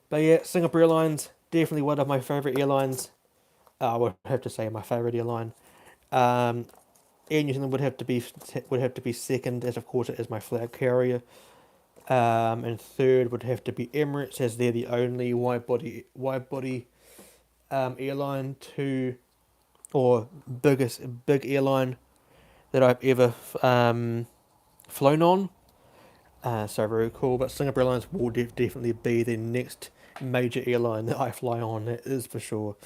But yeah, Singapore Airlines, definitely one of my favourite airlines. I would have to say my favourite airline. Air New Zealand would have to be second, as of course it is my flag carrier. And third would have to be Emirates, as they're the only wide body airline or big airline that I've ever flown on. So very cool. But Singapore Airlines will definitely be the next major airline that I fly on. That is for sure.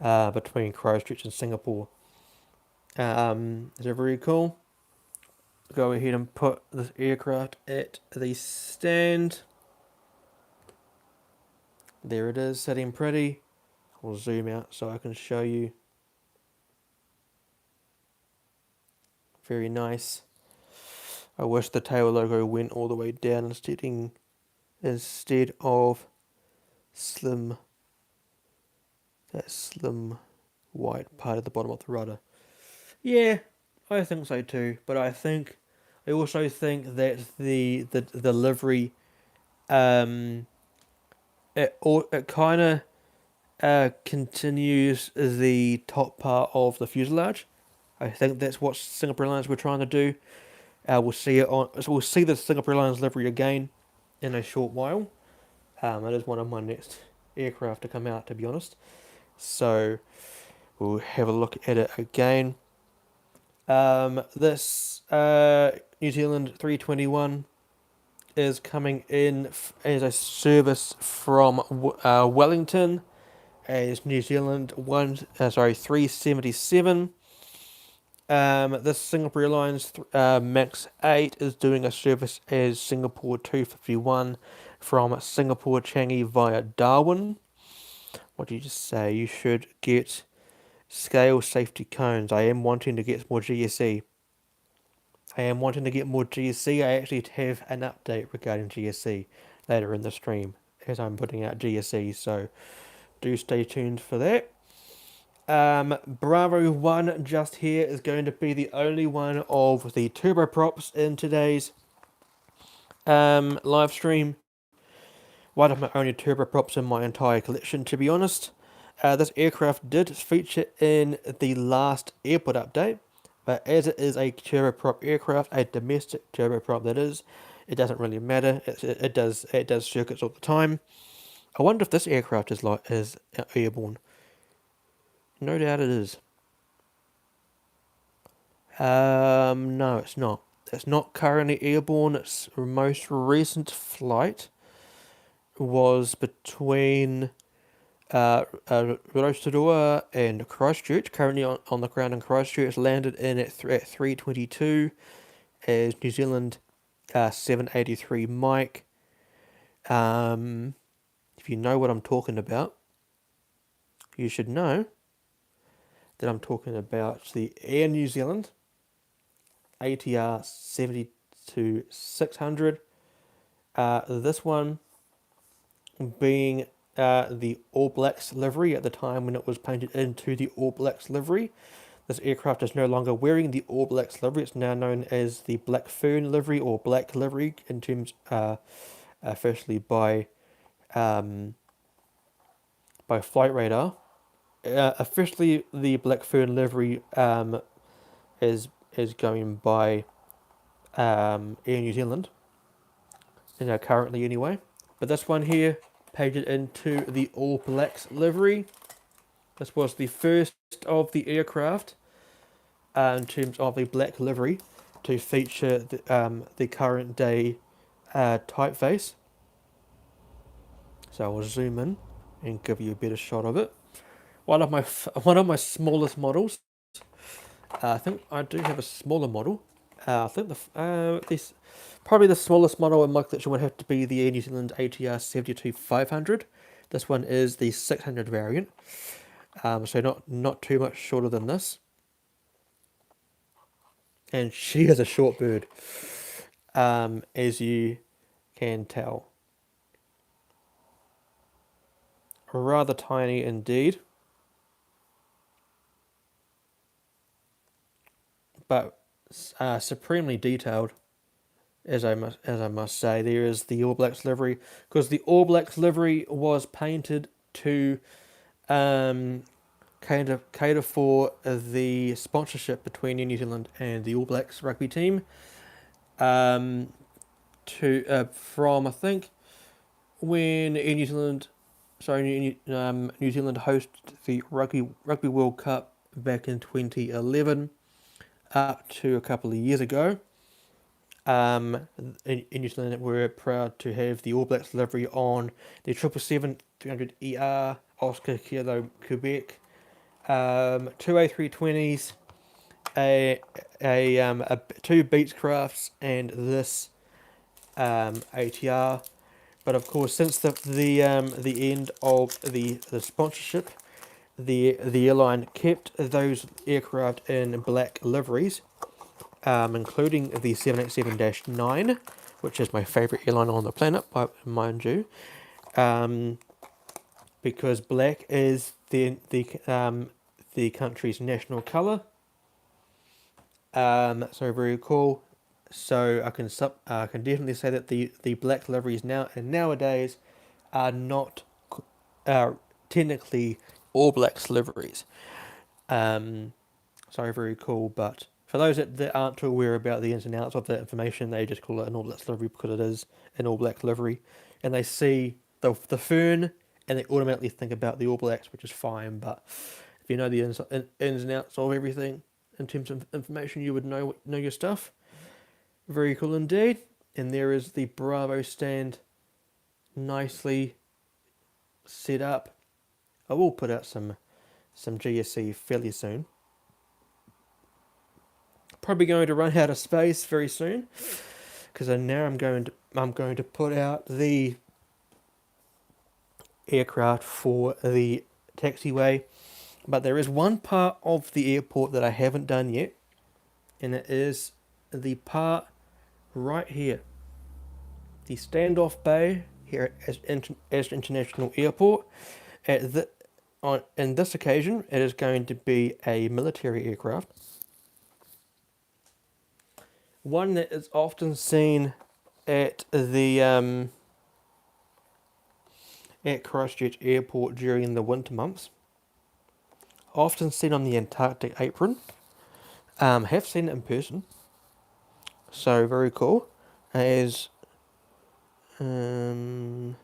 Between Christchurch and Singapore. So very cool. Go ahead and put this aircraft at the stand. There it is, sitting pretty. I'll zoom out so I can show you. Very nice. I wish the tail logo went all the way down instead of that slim white part at the bottom of the rudder. Yeah, I think so too. But I also think that the livery, it kind of continues the top part of the fuselage. I think that's what Singapore Airlines were trying to do. We'll see the Singapore Airlines livery again in a short while. It is one of my next aircraft to come out, to be honest. So we'll have a look at it again. This New Zealand 321 is coming in as a service from Wellington as New Zealand 377. This Singapore Airlines Max 8 is doing a service as Singapore 251 from Singapore Changi via Darwin. What did you just say? You should get scale safety cones. I am wanting to get more GSE. I actually have an update regarding GSE later in the stream as I'm putting out GSE, so do stay tuned for that. Bravo 1 just here is going to be the only one of the turboprops in today's live stream. One of my only turboprops in my entire collection, to be honest. This aircraft did feature in the last airport update, but as it is a turboprop aircraft, a domestic turboprop that is, it doesn't really matter. It does circuits all the time. I wonder if this aircraft is airborne. No doubt it is. No, it's not. It's not currently airborne. Its most recent flight was between Rotorua and Christchurch. Currently on the ground in Christchurch. Landed in at 3:22 as New Zealand 783 Mike. If you know what I'm talking about, you should know that I'm talking about the Air New Zealand ATR 72-600. This one being the All Blacks livery at the time when it was painted into the All Blacks livery. This aircraft is no longer wearing the All Blacks livery. It's now known as the Black Fern livery or Black livery in terms, firstly by Flight Radar. Officially, the Black Fern livery is going by Air New Zealand, currently anyway. But this one here, painted into the All Blacks livery. This was the first of the aircraft in terms of the black livery to feature the current day typeface. So I'll zoom in and give you a better shot of it. One of my smallest models. I think I do have a smaller model. I think this probably the smallest model in my collection would have to be the Air New Zealand ATR 72-500. This one is the 600 variant. So not too much shorter than this. And she is a short bird, as you can tell. Rather tiny indeed. But supremely detailed, as I must say. There is the All Blacks livery, because the All Blacks livery was painted to cater for the sponsorship between New Zealand and the All Blacks rugby team. From I think when New Zealand hosted the Rugby World Cup back in 2011. Up to a couple of years ago, in New Zealand, we're proud to have the All Blacks livery on the 777-300ER Oscar Kilo Quebec, two A320s, two Beechcrafts, and this ATR. But of course, since the end of the sponsorship, the airline kept those aircraft in black liveries, including the 787-9, which is my favourite airline on the planet, mind you, because black is the country's national colour. So very cool. So I can definitely say that the black liveries nowadays are not technically All Blacks liveries. So very cool, but For those that aren't too aware about the ins and outs of that information, they just call it an All Blacks livery because it is an All Blacks livery. And they see the fern and they automatically think about the All Blacks, which is fine. But if you know the ins and outs of everything in terms of information, you would know your stuff. Very cool indeed. And there is the Bravo stand, nicely set up. I will put out some GSC fairly soon. Probably going to run out of space very soon, because now I'm going to put out the aircraft for the taxiway. But there is one part of the airport that I haven't done yet, and it is the part right here, the standoff bay here at ASJE International Airport. In this occasion, it is going to be a military aircraft. One that is often seen at the at Christchurch Airport during the winter months. Often seen on the Antarctic apron. Have seen it in person. So very cool. As wonder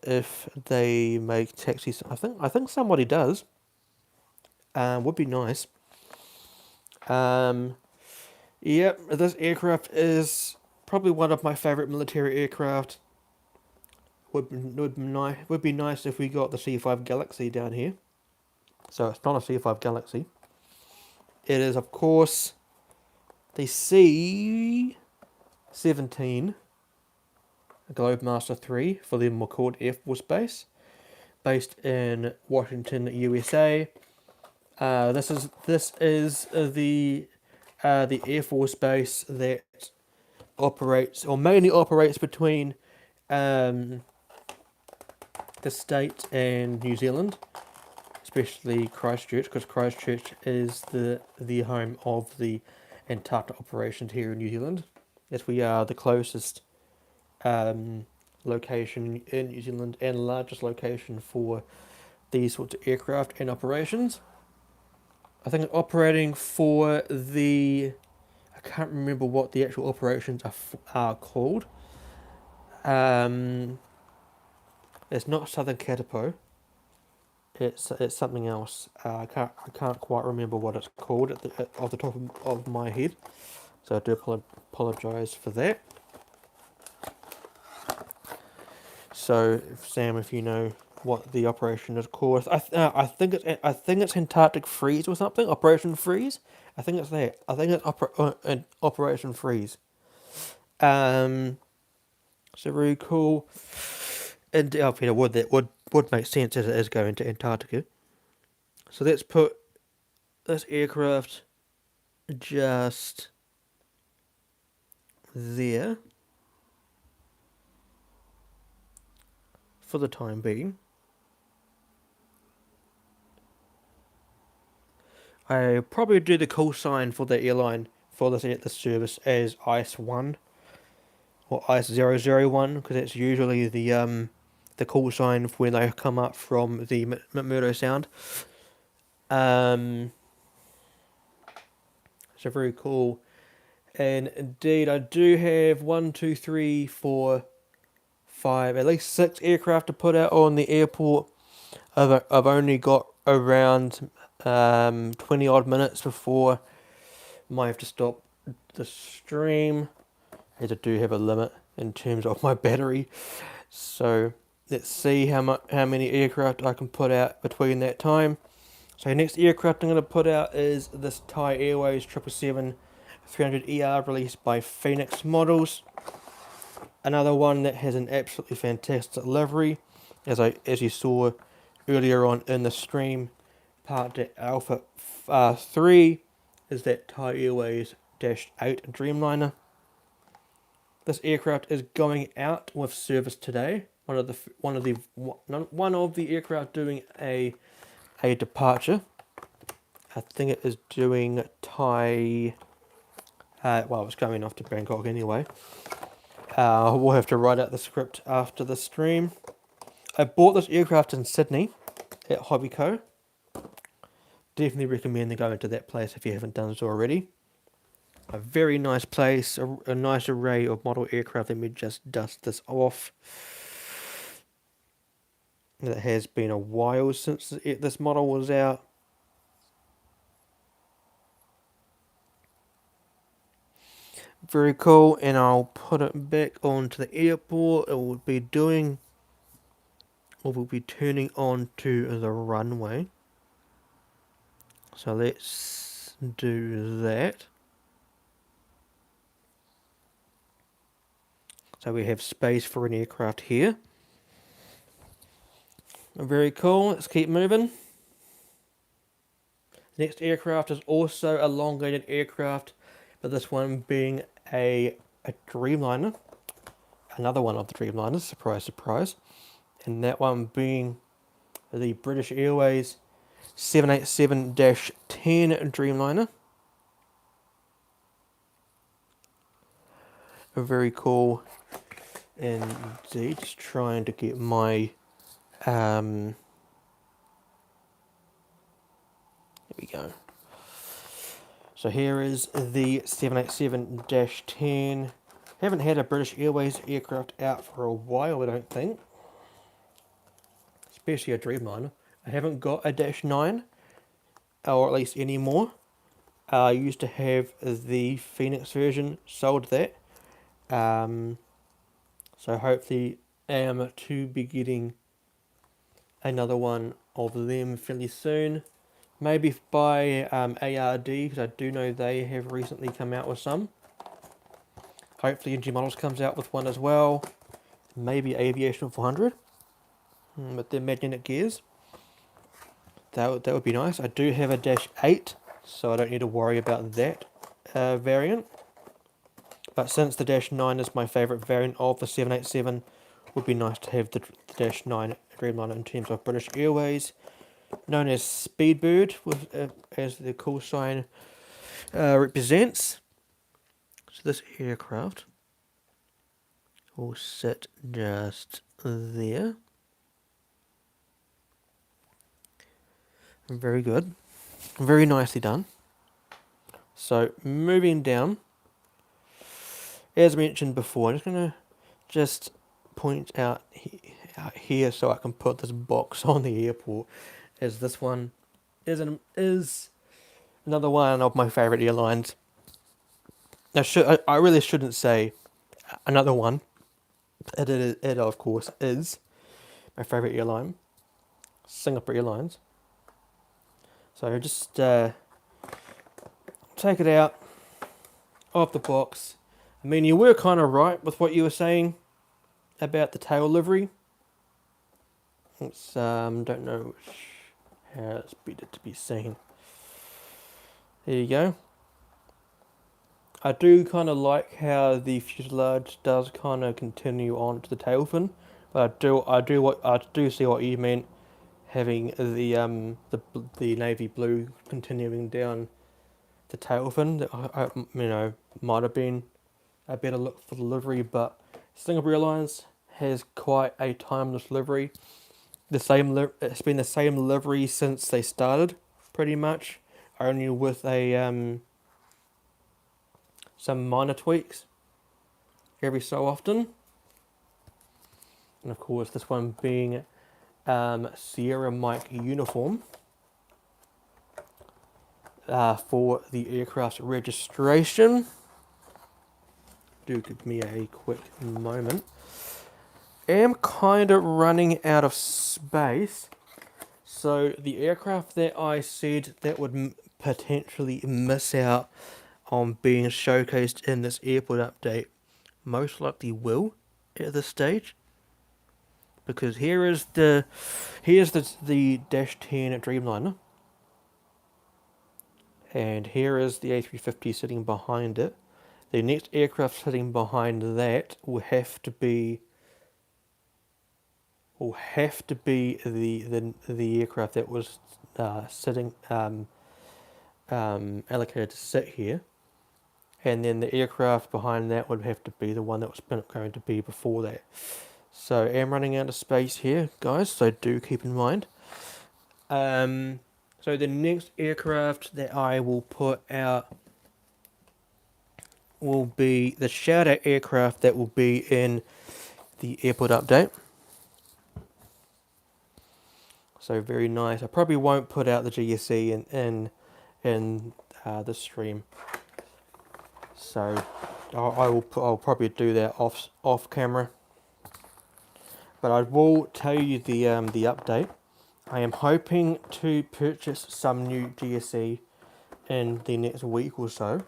if they make taxis. I think somebody does. Would be nice. Yep, this aircraft is probably one of my favourite military aircraft. Would be nice if we got the C5 Galaxy down here. So it's not a C5 Galaxy. It is, of course, the C-17 Globemaster 3 for the McCord Air Force Base, based in Washington, USA. This is the Air Force Base that operates, or mainly operates, between the state and New Zealand, especially Christchurch, because Christchurch is the home of the Antarctic operations here in New Zealand, as we are the closest location in New Zealand and largest location for these sorts of aircraft and operations. I think operating for I can't remember what the actual operations are called. It's not Southern Katipo. It's something else. I can't quite remember what it's called off the top of my head. So I do apologise for that. So Sam, if you know what the operation is called, I think it's Antarctic Freeze or something. Operation Freeze. I think it's that. I think it's Operation Freeze. So very cool. And would make sense as it is going to Antarctica. So let's put this aircraft just there for the time being. I probably do the call sign for the airline for this service as ICE-1 or ICE-001, because that's usually the call sign when they come up from the McMurdo Sound. So very cool. And indeed, I do have 1, 2, 3, 4, 5, at least 6 aircraft to put out on the airport. I've only got around 20 odd minutes before I might have to stop the stream, as I do have a limit in terms of my battery. So let's see how many aircraft I can put out between that time. So next aircraft I'm going to put out is this Thai Airways 777-300ER released by Phoenix Models. Another one that has an absolutely fantastic livery, as you saw earlier on in the stream. Part Alpha 3 is that Thai Airways -8 Dreamliner. This aircraft is going out with service today. One of the aircraft doing a departure. I think it is doing Thai. It's going off to Bangkok anyway. We'll have to write out the script after the stream. I bought this aircraft in Sydney at Hobbyco. definitely recommend going to that place if you haven't done so already. A very nice place, a nice array of model aircraft. Let me just dust this off. It has been a while since this model was out. Very cool, and I'll put it back onto the airport. It will be doing, or we'll be turning on to the runway. So let's do that. So we have space for an aircraft here. Very cool, let's keep moving. The next aircraft is also a elongated aircraft, but this one being a Dreamliner. Another one of the Dreamliners, surprise, surprise. And that one being the British Airways 787-10 Dreamliner. Very cool indeed. Just trying to get my there we go. So here is the 787-10. Haven't had a British Airways aircraft out for a while, I don't think. Especially a Dreamliner. I haven't got a -9, or at least any more. I used to have the Phoenix version, sold that. So hopefully I am to be getting another one of them fairly soon. Maybe by ARD, because I do know they have recently come out with some. Hopefully NG Models comes out with one as well. Maybe Aviation 400 with their magnetic gears. That would be nice. I do have a -8, so I don't need to worry about that variant. But since the -9 is my favourite variant of the 787, it would be nice to have the -9 Dreamliner in terms of British Airways, known as Speedbird, with as the call sign represents. So this aircraft will sit just there. Very good. Very nicely done. So moving down, as mentioned before, I'm just going to point out here so I can put this box on the airport, as this one is another one of my favourite airlines. I really shouldn't say another one. It of course is my favourite airline, Singapore Airlines. So just take it out of the box. I mean, you were kind of right with what you were saying about the tail livery. It's don't know how it's better to be seen. There you go. I do kind of like how the fuselage does kind of continue on to the tail fin, but I do see what you meant, having the navy blue continuing down the tail fin. Might have been a better look for the livery, but Singapore Airlines has quite a timeless livery. It's been the same livery since they started, pretty much, only with a some minor tweaks every so often. And of course, this one being Sierra Mike uniform for the aircraft's registration. Do give me a quick moment. I am kind of running out of space, so the aircraft that I said that would potentially miss out on being showcased in this airport update most likely will at this stage, because here's the -10 Dreamliner, and here is the A350 sitting behind it. The next aircraft sitting behind that will have to be the aircraft that was sitting allocated to sit here, and then the aircraft behind that would have to be the one that was going to be before that. So I am running out of space here, guys, so do keep in mind. So So the next aircraft that I will put out will be the shout out aircraft that will be in the airport update. So very nice. I probably won't put out the GSE in the stream. So I'll probably do that off camera. But I will tell you the update. I am hoping to purchase some new GSE in the next week or so,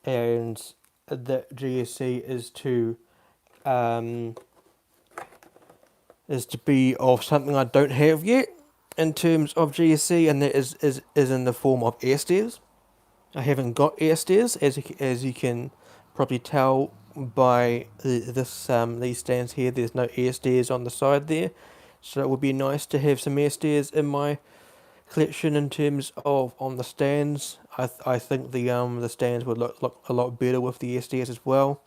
and that GSE is to be of something I don't have yet in terms of GSE, and that is in the form of air stairs. I haven't got air stairs, as you can probably tell by these stands here. There's no air stairs on the side there, so it would be nice to have some air stairs in my collection in terms of on the stands. I think the stands would look a lot better with the air stairs as well.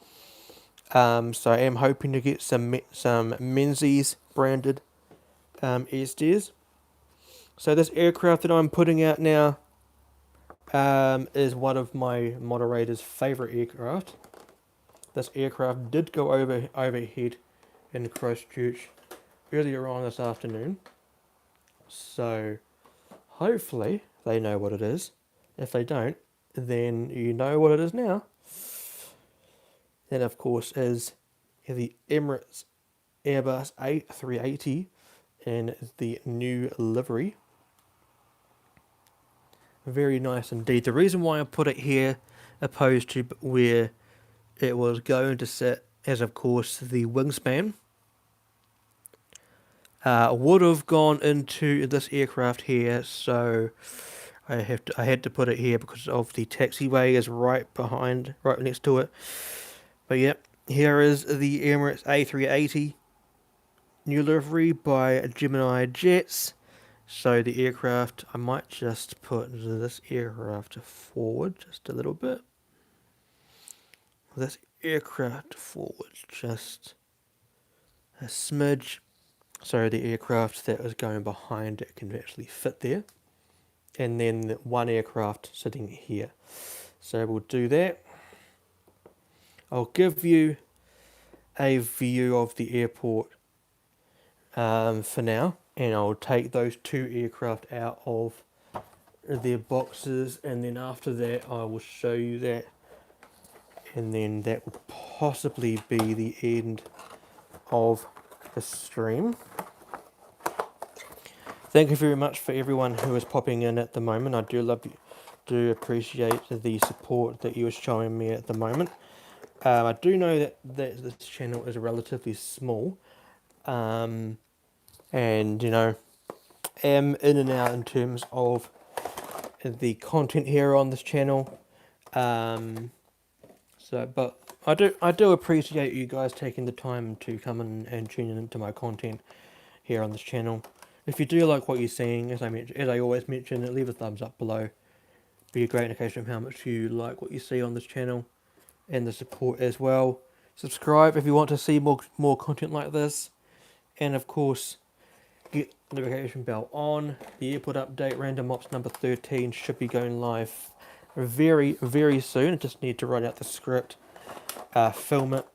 So I am hoping to get some Menzies branded air stairs. So this aircraft that I'm putting out now is one of my moderator's favourite aircraft. This aircraft did go overhead in Christchurch earlier on this afternoon. So hopefully they know what it is. If they don't, then you know what it is now. That of course is the Emirates Airbus A380 in the new livery. Very nice indeed. The reason why I put it here opposed to where it was going to sit is of course the wingspan would have gone into this aircraft here, so I had to put it here because of the taxiway is right next to it. But yep, here is the Emirates A380 new livery by Gemini Jets. So the aircraft, I might just put this aircraft forward just a little bit. This aircraft forward just a smidge. So the aircraft that was going behind it can actually fit there. And then one aircraft sitting here. So we'll do that. I'll give you a view of the airport for now, and I'll take those two aircraft out of their boxes, and then after that I will show you that, and then that will possibly be the end of the stream. Thank you very much for everyone who is popping in at the moment. I do appreciate the support that you are showing me at the moment. I do know that this channel is relatively small, and you know, am in and out in terms of the content here on this channel. But I do appreciate you guys taking the time to come in and tune into my content here on this channel. If you do like what you're seeing, as I always mention, leave a thumbs up below. Be a great indication of how much you like what you see on this channel, and the support as well. Subscribe if you want to see more content like this, and of course get the notification bell on. The airport update random ops number 13 should be going live very soon. I just need to write out the script, film it,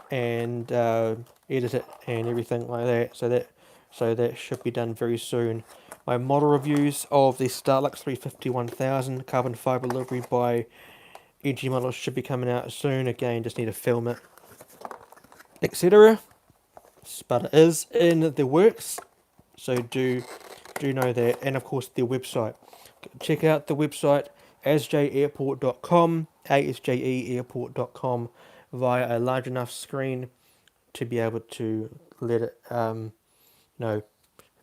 and edit it and everything like that. So that should be done very soon. My model reviews of the Starlux 350-1000 carbon fiber livery by ASJE models should be coming out soon. Again, just need to film it, etc. But it is in the works, so do know that. And of course their website. Check out the website asjeairport.com, asjeairport.com, via a large enough screen to be able to let it know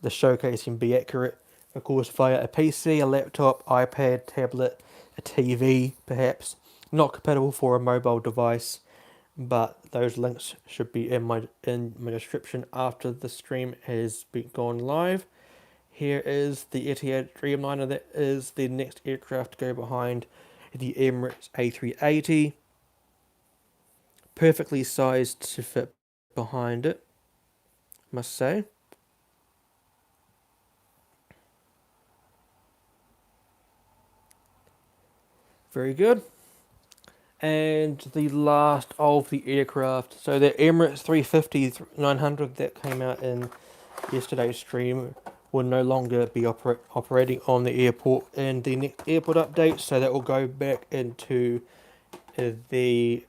the showcasing be accurate. Of course via a PC, a laptop, iPad, tablet, a TV perhaps. Not compatible for a mobile device, but those links should be in my description after the stream has gone live. Here is the Etihad Dreamliner. That is the next aircraft to go behind the Emirates A380. Perfectly sized to fit behind it, must say. Very good. And the last of the aircraft, so the Emirates 350-900 that came out in yesterday's stream will no longer be operating on the airport in the next airport update, so that will go back into the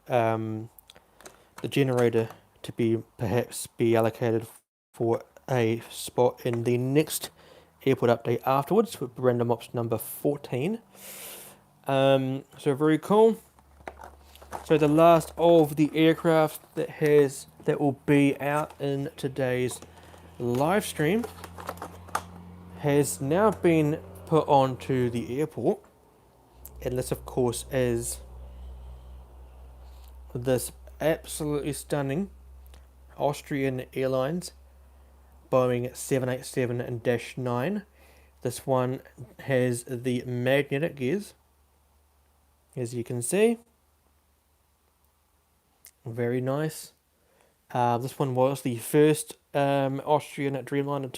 generator to perhaps be allocated for a spot in the next airport update afterwards with random ops number 14. So very cool. So the last of the aircraft that will be out in today's live stream has now been put onto the airport, and this of course is this absolutely stunning Austrian Airlines Boeing 787-9. This one has the magnetic gears, as you can see. Very nice. This one was the first Austrian Dreamliner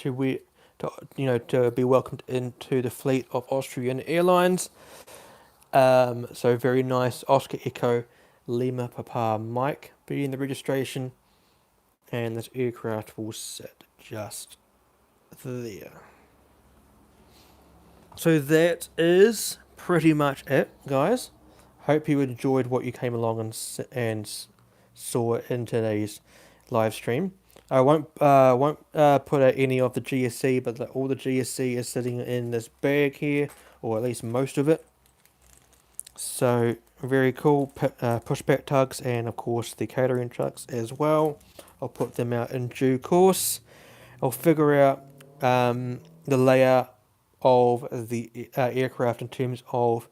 to be welcomed into the fleet of Austrian Airlines. So very nice. Oscar Echo Lima Papa Mike being the registration, and this aircraft will sit just there. So that is pretty much it, guys. Hope you enjoyed what you came along and saw in today's live stream. I won't put out any of the GSC, but all the GSC is sitting in this bag here, or at least most of it. So very cool. Pushback tugs, and of course the catering trucks as well. I'll put them out in due course. I'll figure out the layout of the aircraft in terms of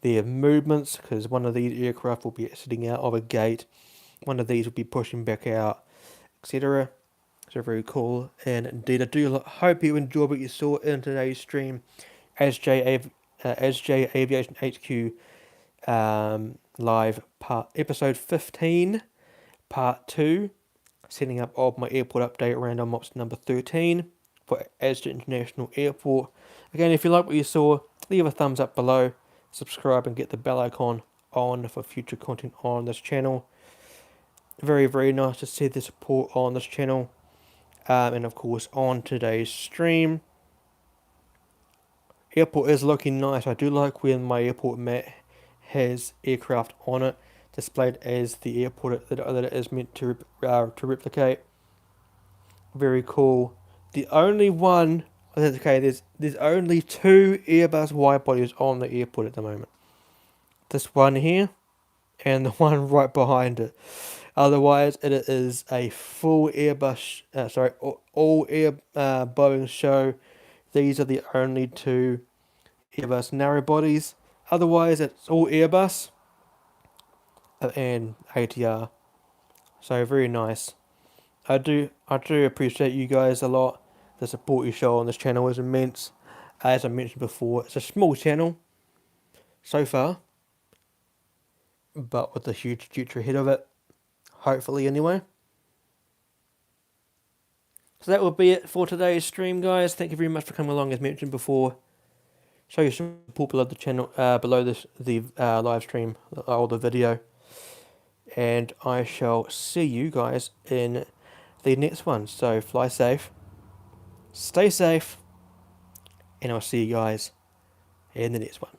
their movements, because one of these aircraft will be sitting out of a gate, one of these will be pushing back out, etc. So very cool. And indeed, I do hope you enjoyed what you saw in today's stream. ASJE Aviation HQ live episode 15 part 2, setting up of my airport update random ops number 13 for ASJE International Airport. Again, if you like what you saw, leave a thumbs up below, subscribe and get the bell icon on for future content on this channel. Very, very nice to see the support on this channel, and of course on today's stream. Airport is looking nice. I do like when my airport mat has aircraft on it, displayed as the airport that it is meant to replicate. Very cool. The only one, okay, there's only 2 Airbus wide bodies on the airport at the moment. This one here, and the one right behind it. Otherwise, it is a full Airbus, all Boeing show. These are the only 2 Airbus narrow bodies. Otherwise, it's all Airbus and ATR. So very nice. I do appreciate you guys a lot. The support you show on this channel is immense. As I mentioned before, it's a small channel so far, but with a huge future ahead of it. Hopefully, anyway. So that will be it for today's stream, guys. Thank you very much for coming along, as mentioned before. Show your support below the channel, below the live stream or the video, and I shall see you guys in the next one. So fly safe, stay safe, and I'll see you guys in the next one.